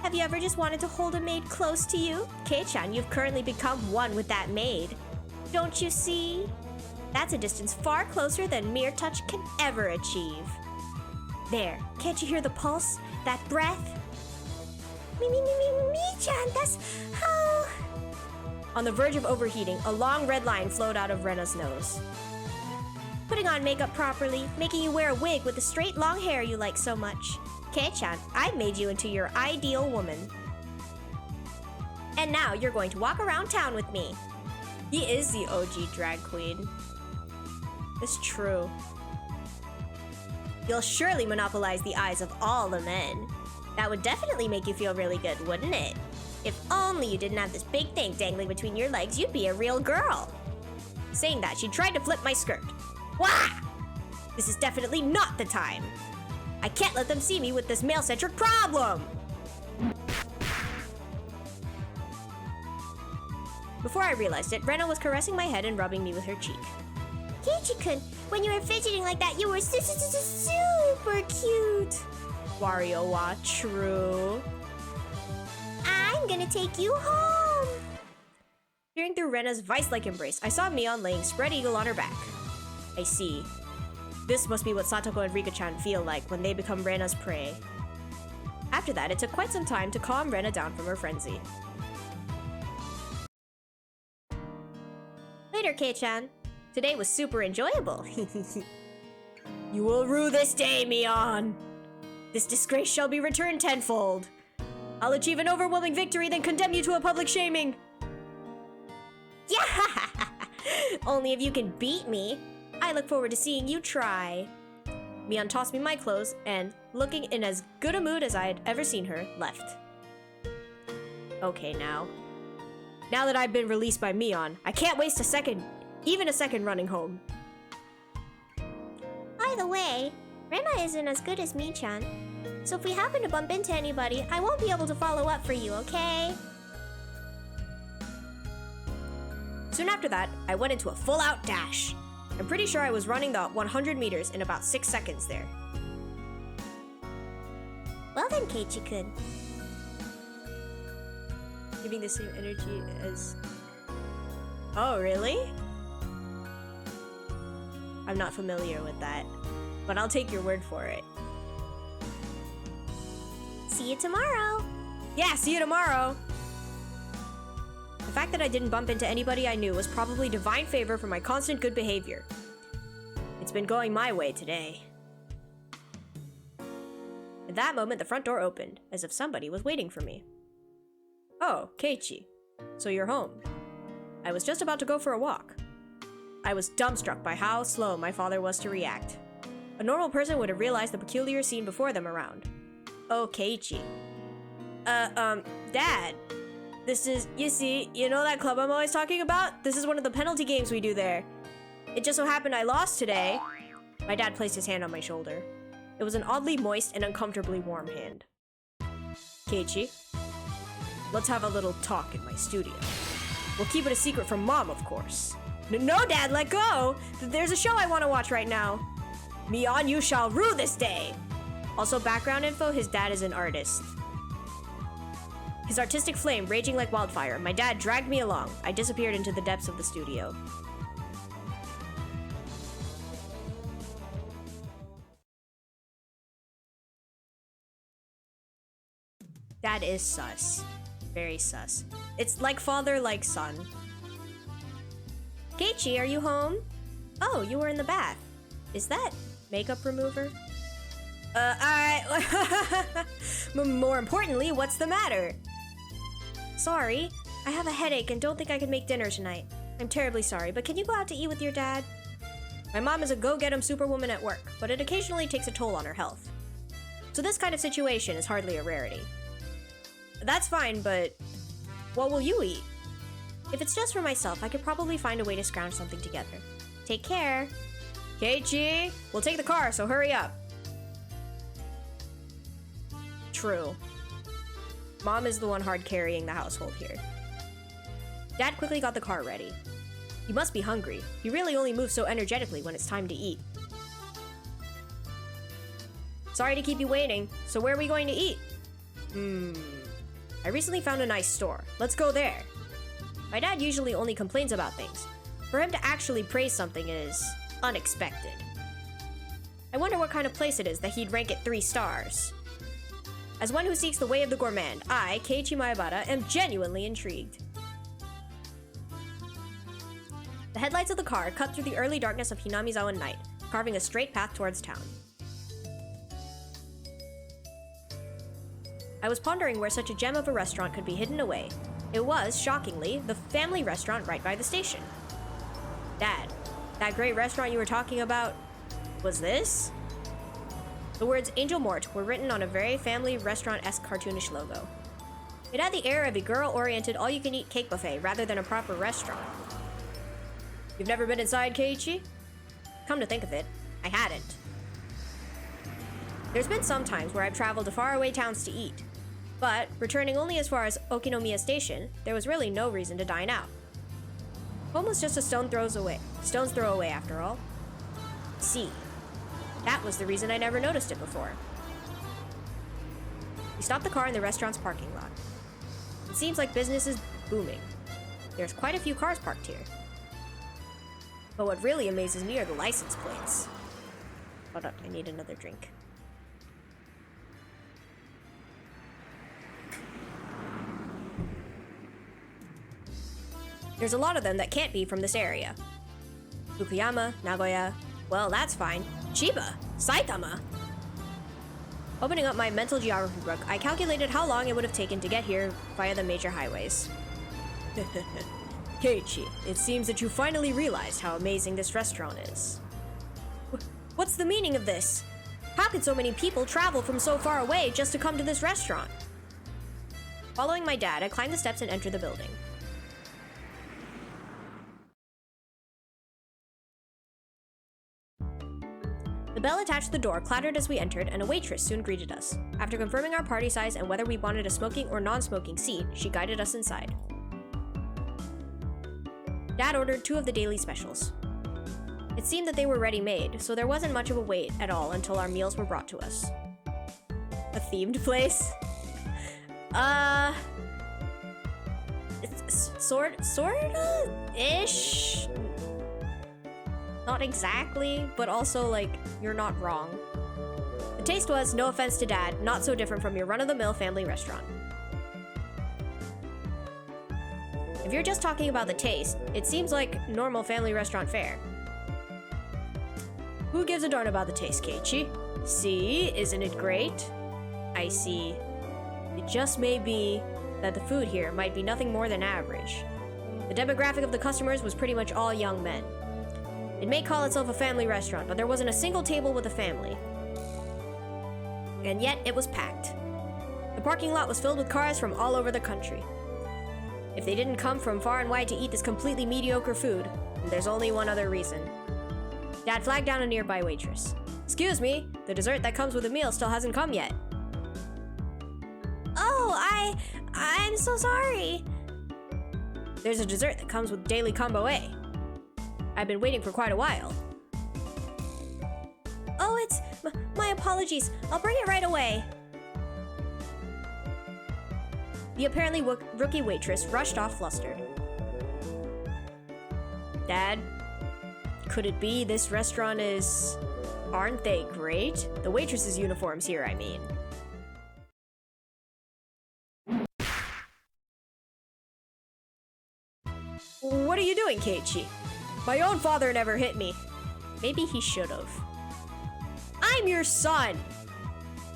Have you ever just wanted to hold a maid close to you? Kei-chan, you've currently become one with that maid. Don't you see? That's a distance far closer than mere touch can ever achieve. There, can't you hear the pulse? That breath? Me-chan, that's how... On the verge of overheating, a long red line flowed out of Rena's nose. Putting on makeup properly, making you wear a wig with the straight long hair you like so much. Kei-chan, I've made you into your ideal woman. And now you're going to walk around town with me. He is the OG drag queen. It's true. You'll surely monopolize the eyes of all the men. That would definitely make you feel really good, wouldn't it? If only you didn't have this big thing dangling between your legs, you'd be a real girl. Saying that, she tried to flip my skirt. Wah! This is definitely not the time. I can't let them see me with this male-centric problem! Before I realized it, Rena was caressing my head and rubbing me with her cheek. Keiichi-kun, when you were fidgeting like that, you were super cute. Wario-wa, true. I'm gonna take you home. Peering through Rena's vice-like embrace, I saw Mion laying spread eagle on her back. I see. This must be what Satoko and Rika-chan feel like when they become Rena's prey. After that, it took quite some time to calm Rena down from her frenzy. Later, Kei-chan. Today was super enjoyable. You will rue this day, Mion. This disgrace shall be returned tenfold. I'll achieve an overwhelming victory, then condemn you to a public shaming. Yeah! Only if you can beat me. I look forward to seeing you try. Mion tossed me my clothes and, looking in as good a mood as I had ever seen her, left. Okay, now. Now that I've been released by Mion, I can't waste a second, even a second running home. By the way, Rena isn't as good as Mi-chan. So if we happen to bump into anybody, I won't be able to follow up for you, okay? Soon after that, I went into a full-out dash. I'm pretty sure I was running the 100 meters in about 6 seconds there. Well then, Keiichi-kun. Giving the same energy as... Oh, really? I'm not familiar with that, but I'll take your word for it. See you tomorrow! Yeah, see you tomorrow! The fact that I didn't bump into anybody I knew was probably divine favor for my constant good behavior. It's been going my way today. At that moment, the front door opened, as if somebody was waiting for me. Oh, Keiichi. So you're home. I was just about to go for a walk. I was dumbstruck by how slow my father was to react. A normal person would have realized the peculiar scene before them around. Oh, Keiichi. Dad. This is, you know that club I'm always talking about? This is one of the penalty games we do there. It just so happened I lost today. My dad placed his hand on my shoulder. It was an oddly moist and uncomfortably warm hand. Keiichi, let's have a little talk in my studio. We'll keep it a secret from Mom, of course. No, Dad, let go! There's a show I want to watch right now. Mion, you shall rue this day! Also, background info, his dad is an artist. His artistic flame raging like wildfire, my dad dragged me along. I disappeared into the depths of the studio. Dad is sus. Very sus. It's like father, like son. Keiichi, are you home? Oh, you were in the bath. Is that makeup remover? More importantly, what's the matter? Sorry, I have a headache and don't think I can make dinner tonight. I'm terribly sorry, but can you go out to eat with your dad? My mom is a go-get-em superwoman at work, but it occasionally takes a toll on her health. So this kind of situation is hardly a rarity. That's fine, but what will you eat? If it's just for myself, I could probably find a way to scrounge something together. Take care. Keiichi, we'll take the car, so hurry up. True. Mom is the one hard carrying the household here. Dad quickly got the car ready. He must be hungry. He really only moves so energetically when it's time to eat. Sorry to keep you waiting, so where are we going to eat? I recently found a nice store. Let's go there. My dad usually only complains about things. For him to actually praise something is unexpected. I wonder what kind of place it is that he'd rank it 3 stars. As one who seeks the way of the gourmand, I, Keiichi Maebara, am genuinely intrigued. The headlights of the car cut through the early darkness of Hinamizawa night, carving a straight path towards town. I was pondering where such a gem of a restaurant could be hidden away. It was, shockingly, the family restaurant right by the station. Dad, that great restaurant you were talking about, was this? The words Angel Mort were written on a very family restaurant-esque cartoonish logo. It had the air of a girl-oriented all-you-can-eat cake buffet rather than a proper restaurant. You've never been inside, Keiichi? Come to think of it, I hadn't. There's been some times where I've traveled to faraway towns to eat, but returning only as far as Okinomiya Station, there was really no reason to dine out. Home was just a stone's throw away after all. See, that was the reason I never noticed it before. We stopped the car in the restaurant's parking lot. It seems like business is booming. There's quite a few cars parked here. But what really amazes me are the license plates. Hold up, I need another drink. There's a lot of them that can't be from this area. Fukuyama, Nagoya, well, that's fine. Chiba, Saitama. Opening up my mental geography book, I calculated how long it would have taken to get here via the major highways. Keiichi, it seems that you finally realized how amazing this restaurant is. What's the meaning of this? How could so many people travel from so far away just to come to this restaurant? Following my dad, I climbed the steps and entered the building. The bell attached to the door clattered as we entered, and a waitress soon greeted us. After confirming our party size and whether we wanted a smoking or non-smoking seat, she guided us inside. Dad ordered 2 of the daily specials. It seemed that they were ready-made, so there wasn't much of a wait at all until our meals were brought to us. A themed place? It's sorta-ish? Not exactly, but also, like, you're not wrong. The taste was, no offense to Dad, not so different from your run-of-the-mill family restaurant. If you're just talking about the taste, it seems like normal family restaurant fare. Who gives a darn about the taste, Keiichi? See, isn't it great? I see. It just may be that the food here might be nothing more than average. The demographic of the customers was pretty much all young men. It may call itself a family restaurant, but there wasn't a single table with a family. And yet, it was packed. The parking lot was filled with cars from all over the country. If they didn't come from far and wide to eat this completely mediocre food, there's only one other reason. Dad flagged down a nearby waitress. Excuse me, the dessert that comes with the meal still hasn't come yet. Oh, I'm so sorry. There's a dessert that comes with daily combo A. I've been waiting for quite a while. Oh, my apologies. I'll bring it right away. The apparently rookie waitress rushed off flustered. Dad, could it be this restaurant is... Aren't they great? The waitress's uniforms here, I mean. What are you doing, Keiichi? My own father never hit me. Maybe he should've. I'm your son!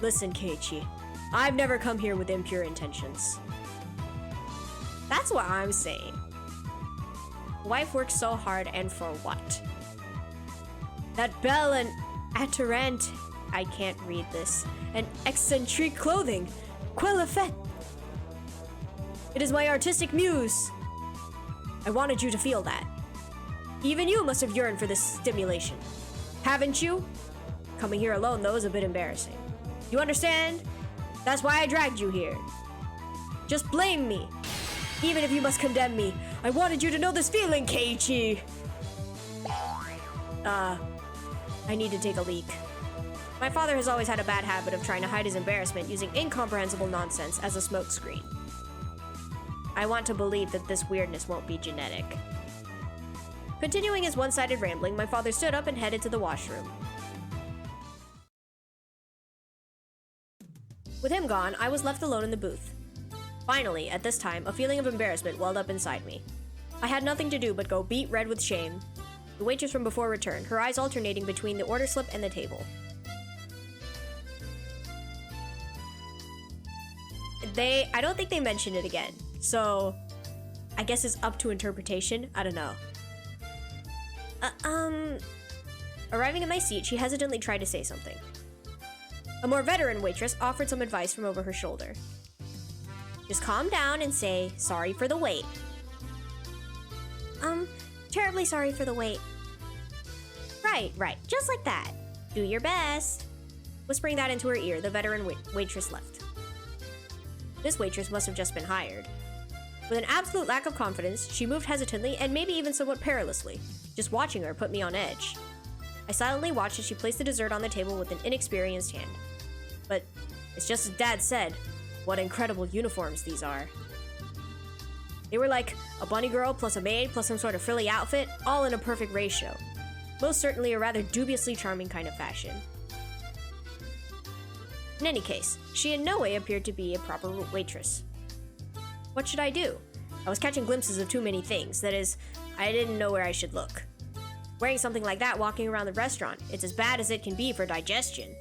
Listen, Keiichi, I've never come here with impure intentions. That's what I'm saying. Wife works so hard, and for what? That belle and attirant, I can't read this, and eccentric clothing, quelle fait? It is my artistic muse. I wanted you to feel that. Even you must have yearned for this stimulation. Haven't you? Coming here alone, though, is a bit embarrassing. You understand? That's why I dragged you here. Just blame me. Even if you must condemn me. I wanted you to know this feeling, Keiichi. I need to take a leak. My father has always had a bad habit of trying to hide his embarrassment using incomprehensible nonsense as a smokescreen. I want to believe that this weirdness won't be genetic. Continuing his one-sided rambling, my father stood up and headed to the washroom. With him gone, I was left alone in the booth. Finally, at this time, a feeling of embarrassment welled up inside me. I had nothing to do but go beet red with shame. The waitress from before returned, her eyes alternating between the order slip and the table. I don't think they mentioned it again, so I guess it's up to interpretation. I don't know. Arriving at my seat, she hesitantly tried to say something. A more veteran waitress offered some advice from over her shoulder. Just calm down and say, sorry for the wait. Terribly sorry for the wait. Right, just like that. Do your best. Whispering that into her ear, the veteran waitress left. This waitress must have just been hired. With an absolute lack of confidence, she moved hesitantly and maybe even somewhat perilously. Just watching her put me on edge. I silently watched as she placed the dessert on the table with an inexperienced hand. But it's just as Dad said, what incredible uniforms these are. They were like a bunny girl plus a maid plus some sort of frilly outfit, all in a perfect ratio. Most certainly a rather dubiously charming kind of fashion. In any case, she in no way appeared to be a proper waitress. What should I do? I was catching glimpses of too many things, that is, I didn't know where I should look. Wearing something like that walking around the restaurant, it's as bad as it can be for digestion.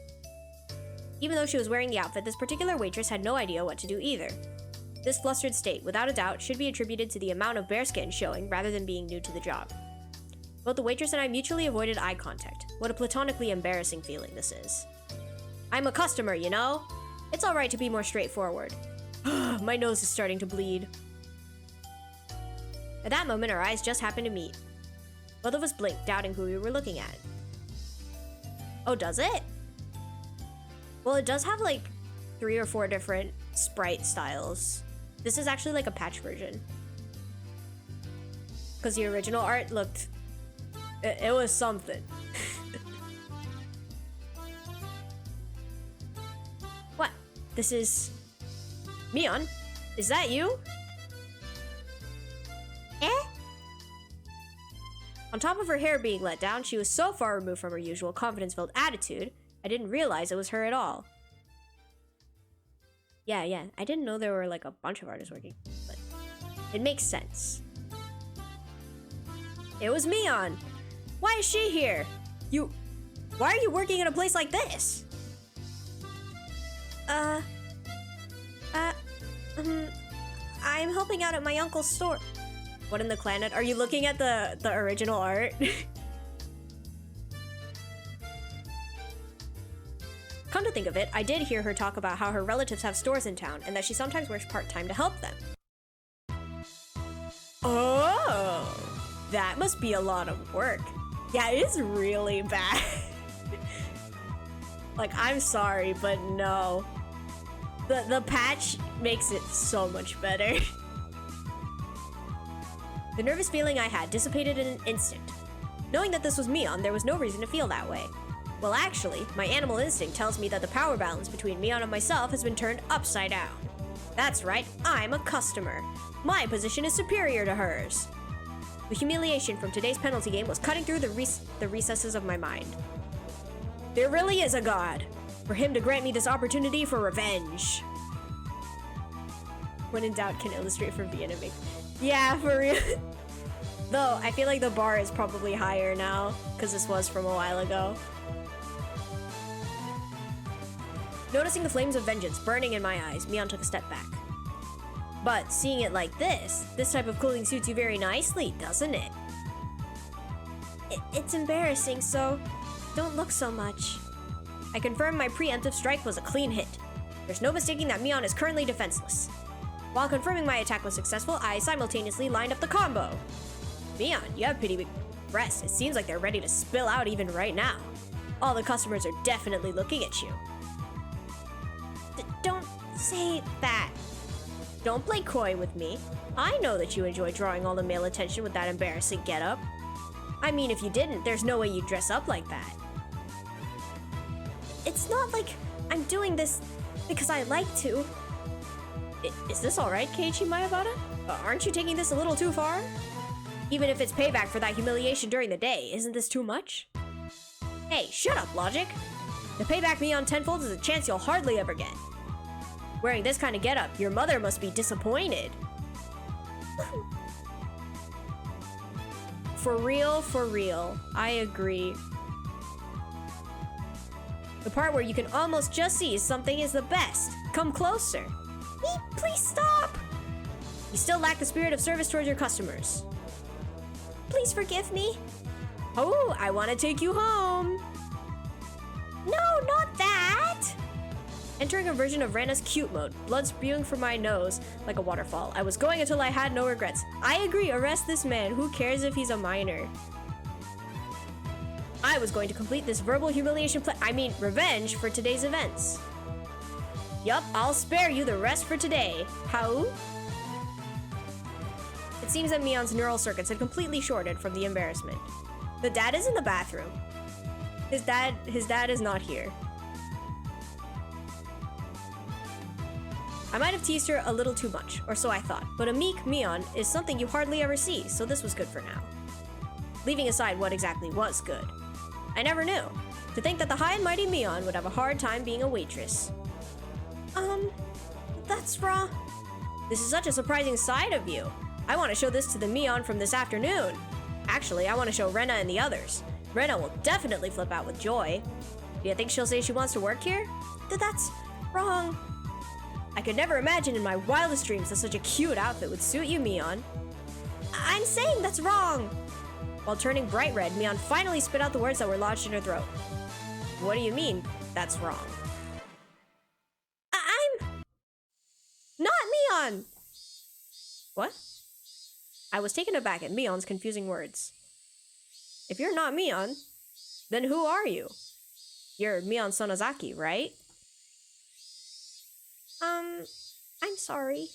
Even though she was wearing the outfit, this particular waitress had no idea what to do either. This flustered state, without a doubt, should be attributed to the amount of bare skin showing rather than being new to the job. Both the waitress and I mutually avoided eye contact. What a platonically embarrassing feeling this is. I'm a customer, you know? It's alright to be more straightforward. My nose is starting to bleed. At that moment, our eyes just happened to meet. Both of us blinked, doubting who we were looking at. Oh, does it? Well, it does have like 3 or 4 different sprite styles. This is actually like a patch version. Because the original art looked... It was something. What? This is... Mion? Is that you? Eh? On top of her hair being let down, she was so far removed from her usual confidence-filled attitude, I didn't realize it was her at all. Yeah, I didn't know there were like a bunch of artists working, but it makes sense. It was Mion! Why is she here? Why are you working in a place like this? I'm helping out at my uncle's store. What in the planet? Are you looking at the original art? Come to think of it, I did hear her talk about how her relatives have stores in town and that she sometimes works part-time to help them. Oh, that must be a lot of work. Yeah, it is really bad. Like, I'm sorry, but no. The patch makes it so much better. The nervous feeling I had dissipated in an instant. Knowing that this was Mion, there was no reason to feel that way. Well, actually, my animal instinct tells me that the power balance between Mion and myself has been turned upside down. That's right, I'm a customer. My position is superior to hers. The humiliation from today's penalty game was cutting through the recesses of my mind. There really is a god, for him to grant me this opportunity for revenge. When in doubt, can illustrate for Vienna. Yeah, for real. Though, I feel like the bar is probably higher now, because this was from a while ago. Noticing the flames of vengeance burning in my eyes, Mion took a step back. But seeing it like this type of clothing suits you very nicely, doesn't it? It's embarrassing, so don't look so much. I confirm my preemptive strike was a clean hit. There's no mistaking that Mion is currently defenseless. While confirming my attack was successful, I simultaneously lined up the combo. Mion, you have pretty big breasts. It seems like they're ready to spill out even right now. All the customers are definitely looking at you. Don't say that. Don't play coy with me. I know that you enjoy drawing all the male attention with that embarrassing getup. I mean, if you didn't, there's no way you'd dress up like that. It's not like I'm doing this because I like to. Is this alright, Keiichi Mayabata? Aren't you taking this a little too far? Even if it's payback for that humiliation during the day, isn't this too much? Hey, shut up, Logic! The payback Mion tenfold is a chance you'll hardly ever get. Wearing this kind of getup, your mother must be disappointed. For real, I agree. The part where you can almost just see something is the best. Come closer. Please stop! You still lack the spirit of service towards your customers. Please forgive me. Oh, I want to take you home. No, not that! Entering a version of Rana's cute mode, blood spewing from my nose like a waterfall. I was going until I had no regrets. I agree, arrest this man. Who cares if he's a minor? I was going to complete this verbal humiliation revenge for today's events. Yup, I'll spare you the rest for today. How? It seems that Mion's neural circuits had completely shorted from the embarrassment. The dad is in the bathroom. His dad is not here. I might have teased her a little too much, or so I thought, but a meek Mion is something you hardly ever see, so this was good for now. Leaving aside what exactly was good. I never knew. To think that the high and mighty Mion would have a hard time being a waitress. That's wrong. This is such a surprising side of you. I want to show this to the Mion from this afternoon. Actually, I want to show Rena and the others. Rena will definitely flip out with joy. Do you think she'll say she wants to work here? That's wrong. I could never imagine in my wildest dreams that such a cute outfit would suit you, Mion. I'm saying that's wrong. While turning bright red, Mion finally spit out the words that were lodged in her throat. What do you mean, that's wrong? I'm not Mion! What? I was taken aback at Mion's confusing words. If you're not Mion, then who are you? You're Mion Sonozaki, right? I'm sorry.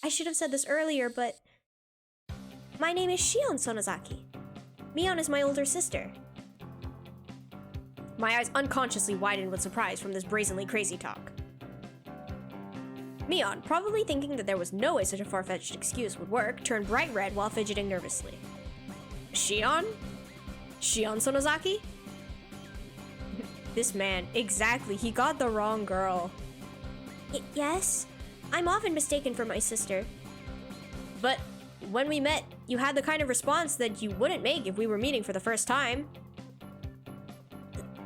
I should have said this earlier, but my name is Shion Sonozaki. Mion is my older sister. My eyes unconsciously widened with surprise from this brazenly crazy talk. Mion, probably thinking that there was no way such a far-fetched excuse would work, turned bright red while fidgeting nervously. Shion? Shion Sonozaki? This man, exactly, he got the wrong girl. Yes? I'm often mistaken for my sister. But when we met, you had the kind of response that you wouldn't make if we were meeting for the first time.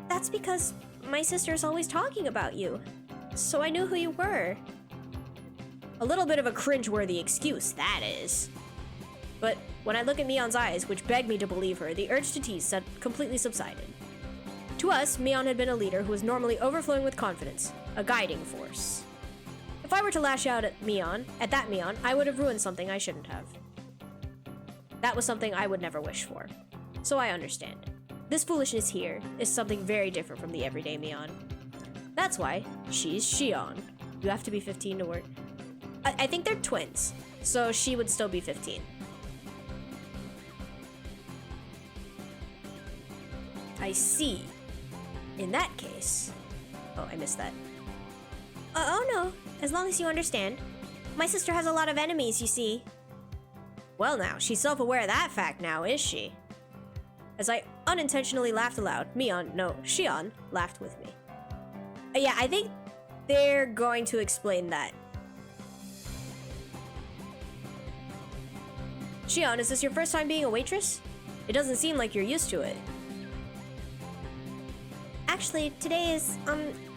That's because my sister's always talking about you. So I knew who you were. A little bit of a cringe-worthy excuse, that is. But when I look at Mion's eyes, which begged me to believe her, the urge to tease had completely subsided. To us, Mion had been a leader who was normally overflowing with confidence, a guiding force. If I were to lash out at that Mion, I would have ruined something I shouldn't have. That was something I would never wish for. So I understand. This foolishness here is something very different from the everyday Mion. That's why she's Shion. You have to be 15 to work. I think they're twins, so she would still be 15. I see. In that case... Oh, I missed that. Oh no, as long as you understand. My sister has a lot of enemies, you see. Well now, she's self-aware of that fact now, is she? As I unintentionally laughed aloud, Shion laughed with me. Yeah, I think they're going to explain that. Shion, is this your first time being a waitress? It doesn't seem like you're used to it. Actually, today is,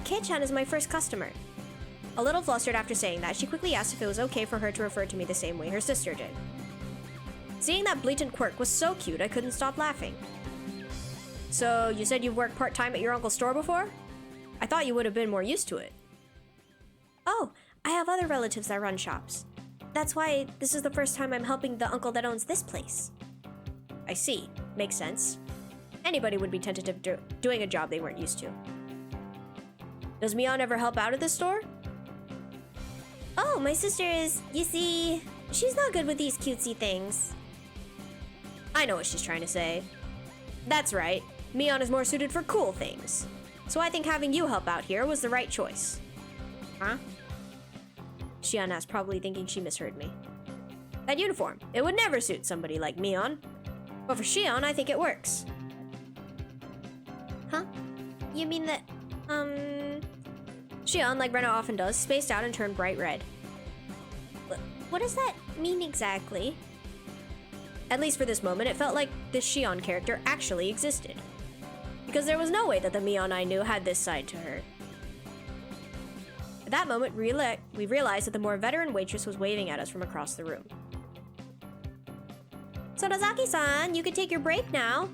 Kei-chan is my first customer. A little flustered after saying that, she quickly asked if it was okay for her to refer to me the same way her sister did. Seeing that blatant quirk was so cute, I couldn't stop laughing. So, you said you've worked part-time at your uncle's store before? I thought you would have been more used to it. Oh, I have other relatives that run shops. That's why this is the first time I'm helping the uncle that owns this place. I see. Makes sense. Anybody would be tentative doing a job they weren't used to. Does Mion ever help out at this store? Oh, my sister is, you see, she's not good with these cutesy things. I know what she's trying to say. That's right. Mion is more suited for cool things. So I think having you help out here was the right choice. Huh? Shion asked, probably thinking she misheard me. That uniform, it would never suit somebody like Mion. But for Shion, I think it works. Huh? You mean that, Shion, like Rena often does, spaced out and turned bright red. What does that mean exactly? At least for this moment, it felt like this Shion character actually existed. Because there was no way that the Mion I knew had this side to her. At that moment, we realized that the more veteran waitress was waving at us from across the room. Sonozaki-san, you can take your break now.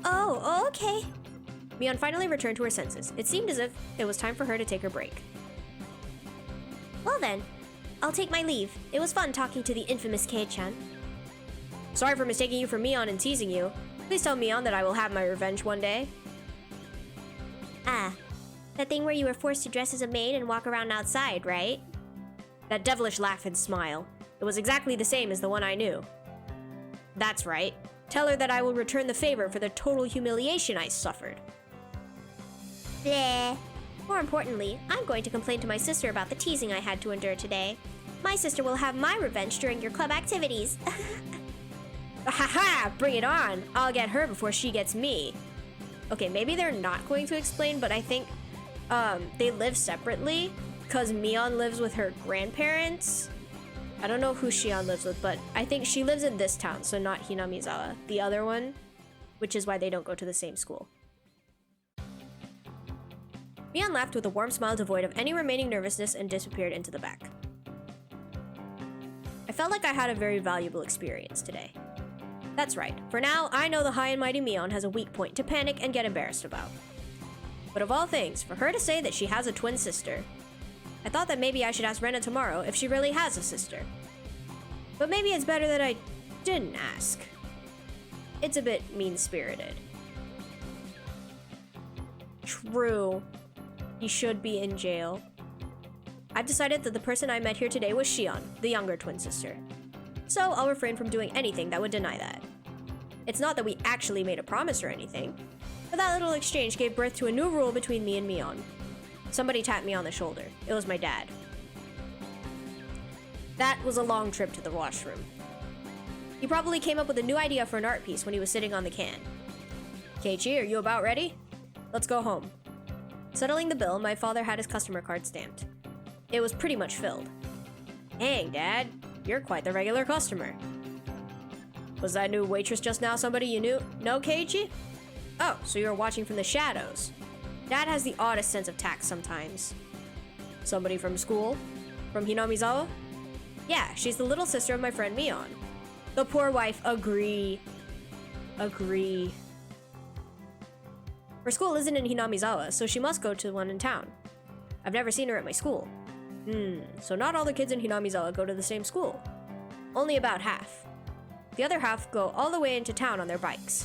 Oh, okay. Mion finally returned to her senses. It seemed as if it was time for her to take her break. Well then, I'll take my leave. It was fun talking to the infamous Kei-chan. Sorry for mistaking you for Mion and teasing you. Please tell Mion that I will have my revenge one day. Ah, that thing where you were forced to dress as a maid and walk around outside, right? That devilish laugh and smile. It was exactly the same as the one I knew. That's right. Tell her that I will return the favor for the total humiliation I suffered. Bleh. More importantly, I'm going to complain to my sister about the teasing I had to endure today. My sister will have my revenge during your club activities. Ha! Bring it on! I'll get her before she gets me. Okay, maybe they're not going to explain, but I think they live separately because Mion lives with her grandparents. I don't know who Shion lives with, but I think she lives in this town, so not Hinamizawa, the other one, which is why they don't go to the same school. Mion laughed with a warm smile devoid of any remaining nervousness and disappeared into the back. I felt like I had a very valuable experience today. That's right, for now, I know the high and mighty Mion has a weak point to panic and get embarrassed about. But of all things, for her to say that she has a twin sister, I thought that maybe I should ask Rena tomorrow if she really has a sister. But maybe it's better that I didn't ask. It's a bit mean-spirited. True. He should be in jail. I've decided that the person I met here today was Shion, the younger twin sister. So I'll refrain from doing anything that would deny that. It's not that we actually made a promise or anything, but that little exchange gave birth to a new rule between me and Mion. Somebody tapped me on the shoulder. It was my dad. That was a long trip to the washroom. He probably came up with a new idea for an art piece when he was sitting on the can. Keiichi, are you about ready? Let's go home. Settling the bill, my father had his customer card stamped. It was pretty much filled. Dang, Dad, you're quite the regular customer. Was that new waitress just now somebody you knew? No, Keiichi? Oh, so you were watching from the shadows. Dad has the oddest sense of tact sometimes. Somebody from school? From Hinamizawa? Yeah, she's the little sister of my friend Mion. The poor wife, agree. Agree. Her school isn't in Hinamizawa, so she must go to one in town. I've never seen her at my school. So not all the kids in Hinamizawa go to the same school. Only about half. The other half go all the way into town on their bikes.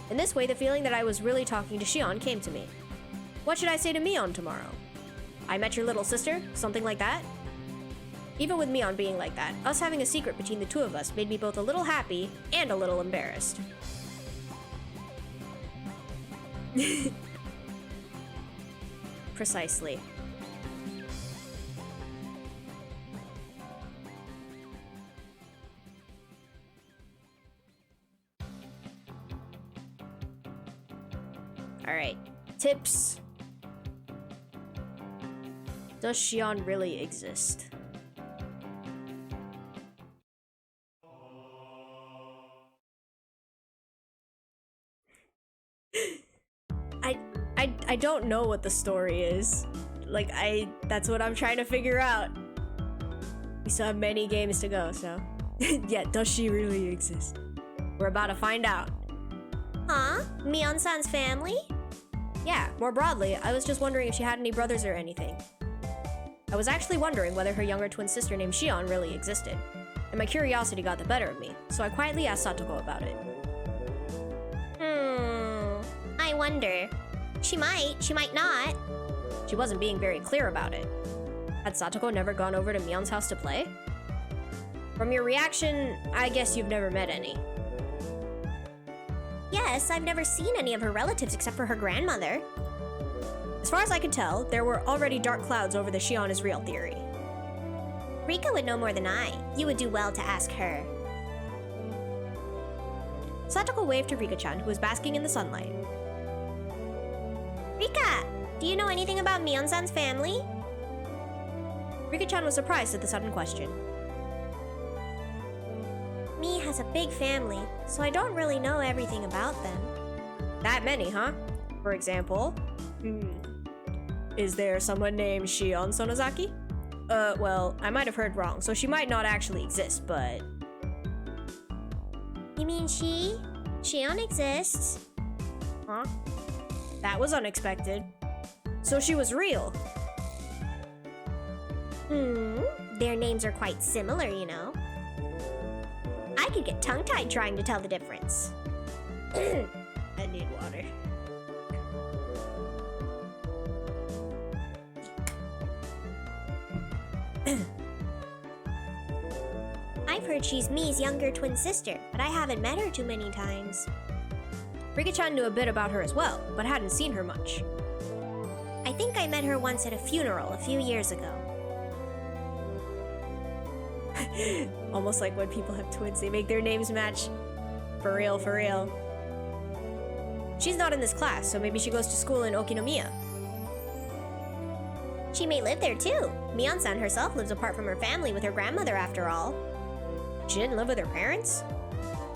In this way, the feeling that I was really talking to Shion came to me. What should I say to Mion tomorrow? I met your little sister? Something like that? Even with Mion being like that, us having a secret between the two of us made me both a little happy and a little embarrassed. Precisely. Alright, tips. Does Shion really exist? I don't know what the story is. That's what I'm trying to figure out. We still have many games to go, so. Yeah, does she really exist? We're about to find out. Huh? Mion-san's family? Yeah, more broadly, I was just wondering if she had any brothers or anything. I was actually wondering whether her younger twin sister named Shion really existed. And my curiosity got the better of me, so I quietly asked Satoko about it. I wonder. She might not. She wasn't being very clear about it. Had Satoko never gone over to Mion's house to play? From your reaction, I guess you've never met any. Yes, I've never seen any of her relatives except for her grandmother. As far as I could tell, there were already dark clouds over the Shion is real theory. Rika would know more than I. You would do well to ask her. Satoko waved to Rika-chan, who was basking in the sunlight. Rika, do you know anything about Mion-san's family? Rika-chan was surprised at the sudden question. Mi has a big family, so I don't really know everything about them. That many, huh? For example? Is there someone named Shion Sonozaki? Well, I might have heard wrong, so she might not actually exist, but... You mean Shion exists? Huh? That was unexpected. So she was real. Their names are quite similar, you know. I could get tongue-tied trying to tell the difference. I need water. I've heard she's Mi's younger twin sister, but I haven't met her too many times. Rika-chan knew a bit about her as well, but hadn't seen her much. I think I met her once at a funeral a few years ago. Almost like when people have twins, they make their names match. For real, for real. She's not in this class, so maybe she goes to school in Okinomiya. She may live there too. Mion-san herself lives apart from her family with her grandmother after all. She didn't live with her parents?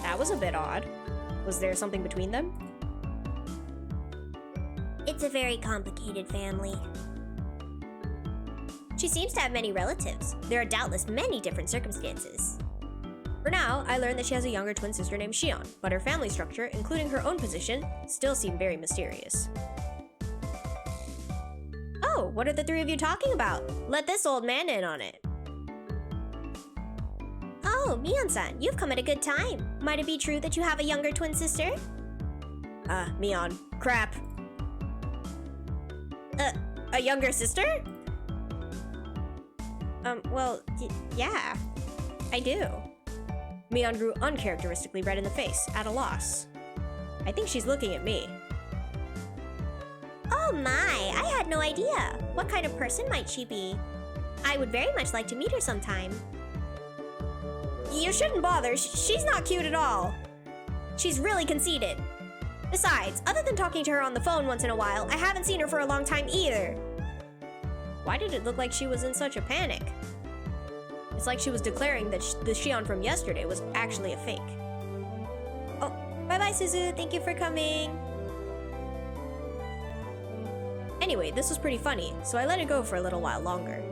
That was a bit odd. Was there something between them? It's a very complicated family. She seems to have many relatives. There are doubtless many different circumstances. For now, I learned that she has a younger twin sister named Shion, but her family structure, including her own position, still seem very mysterious. Oh, what are the three of you talking about? Let this old man in on it. Oh, Mion-san, you've come at a good time. Might it be true that you have a younger twin sister? Mion. Crap. A younger sister? Well, yeah, I do. Mion grew uncharacteristically red in the face, at a loss. I think she's looking at me. Oh my, I had no idea. What kind of person might she be? I would very much like to meet her sometime. You shouldn't bother, she's not cute at all. She's really conceited. Besides, other than talking to her on the phone once in a while, I haven't seen her for a long time either. Why did it look like she was in such a panic? It's like she was declaring that the Shion from yesterday was actually a fake. Oh, bye-bye, Suzu. Thank you for coming. Anyway, this was pretty funny, so I let it go for a little while longer.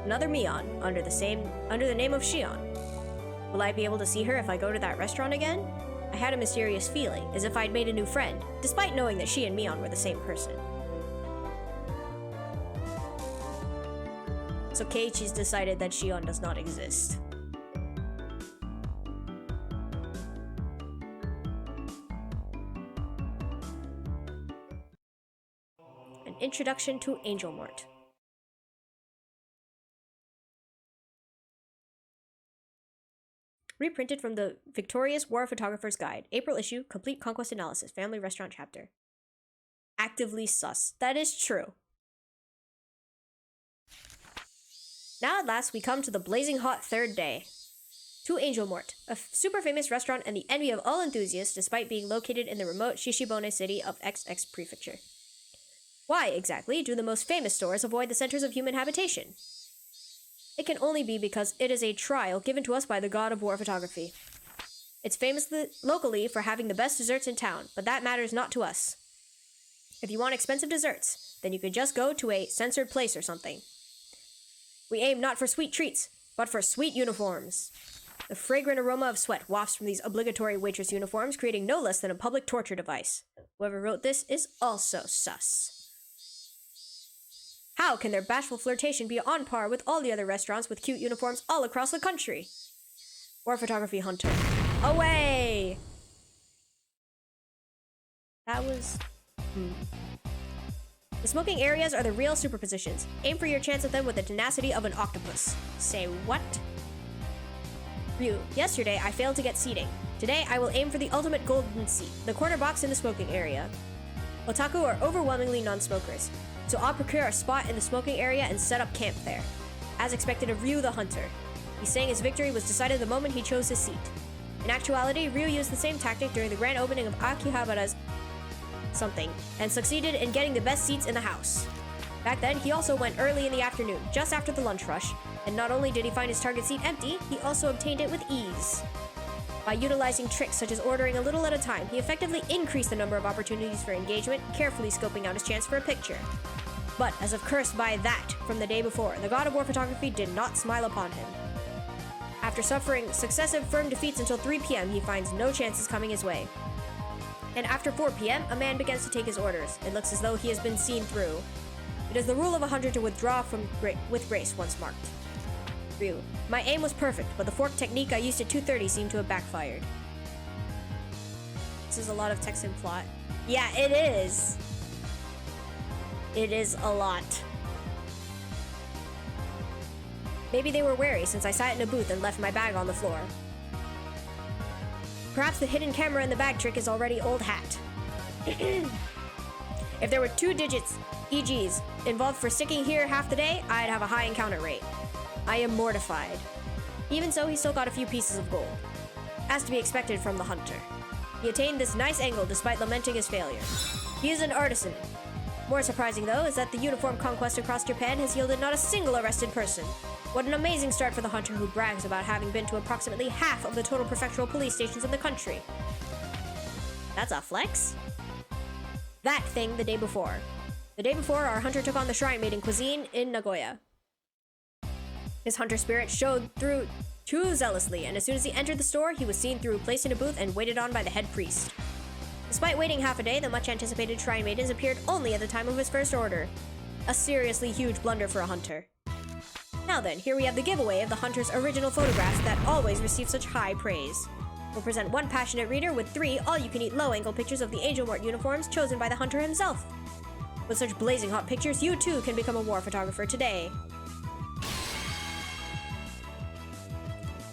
Another Mion, under the name of Shion. Will I be able to see her if I go to that restaurant again? I had a mysterious feeling, as if I'd made a new friend, despite knowing that she and Mion were the same person. So Keiichi's decided that Shion does not exist. An introduction to Angel Mort. Reprinted from the Victorious War Photographer's Guide, April issue, Complete Conquest Analysis, Family Restaurant Chapter. Actively sus. That is true. Now at last we come to the blazing hot third day. To Angel Mort, a super famous restaurant and the envy of all enthusiasts despite being located in the remote Shishibone city of XX Prefecture. Why, exactly, do the most famous stores avoid the centers of human habitation? It can only be because it is a trial given to us by the god of war photography. It's famous locally for having the best desserts in town, but that matters not to us. If you want expensive desserts, then you could just go to a censored place or something. We aim not for sweet treats, but for sweet uniforms. The fragrant aroma of sweat wafts from these obligatory waitress uniforms, creating no less than a public torture device. Whoever wrote this is also sus. How can their bashful flirtation be on par with all the other restaurants with cute uniforms all across the country? War photography hunter. Away! That was... The smoking areas are the real superpositions. Aim for your chance at them with the tenacity of an octopus. Say what? Ryu, yesterday I failed to get seating. Today I will aim for the ultimate golden seat, the corner box in the smoking area. Otaku are overwhelmingly non-smokers, so I'll procure a spot in the smoking area and set up camp there. As expected of Ryu the hunter. He's saying his victory was decided the moment he chose his seat. In actuality, Ryu used the same tactic during the grand opening of Akihabara's something, and succeeded in getting the best seats in the house. Back then, he also went early in the afternoon, just after the lunch rush, and not only did he find his target seat empty, he also obtained it with ease. By utilizing tricks such as ordering a little at a time, he effectively increased the number of opportunities for engagement, carefully scoping out his chance for a picture. But, as if cursed by that from the day before, the god of war photography did not smile upon him. After suffering successive firm defeats until 3 p.m., he finds no chances coming his way. And after 4 p.m., a man begins to take his orders. It looks as though he has been seen through. It is the rule of a hunter to withdraw with grace once marked. Ryu, my aim was perfect, but the fork technique I used at 2:30 seemed to have backfired. This is a lot of text and plot. Yeah, it is. It is a lot. Maybe they were wary since I sat in a booth and left my bag on the floor. Perhaps the hidden camera in the bag trick is already old hat. If there were 2 digits, EGs, involved for sticking here half the day, I'd have a high encounter rate. I am mortified. Even so, he still got a few pieces of gold. As to be expected from the hunter. He attained this nice angle despite lamenting his failure. He is an artisan. More surprising, though, is that the uniform conquest across Japan has yielded not a single arrested person. What an amazing start for the hunter who brags about having been to approximately half of the total prefectural police stations in the country. That's a flex? That thing the day before. The day before, our hunter took on the shrine maiden cuisine in Nagoya. His hunter spirit showed through too zealously, and as soon as he entered the store, he was seen through, placed in a booth, and waited on by the head priest. Despite waiting half a day, the much-anticipated shrine maidens appeared only at the time of his first order. A seriously huge blunder for a hunter. Now then, here we have the giveaway of the hunter's original photographs that always receive such high praise. We'll present one passionate reader with 3 all-you-can-eat low-angle pictures of the Angel Mort uniforms chosen by the hunter himself. With such blazing hot pictures, you too can become a war photographer today.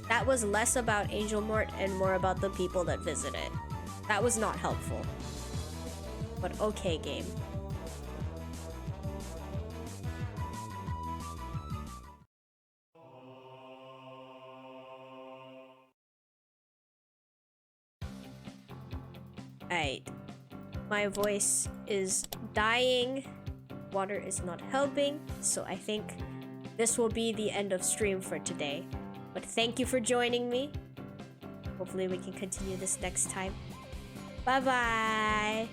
That was less about Angel Mort and more about the people that visit it. That was not helpful. But okay, game. Alright. My voice is dying. Water is not helping. So I think this will be the end of stream for today. But thank you for joining me. Hopefully we can continue this next time. Bye-bye!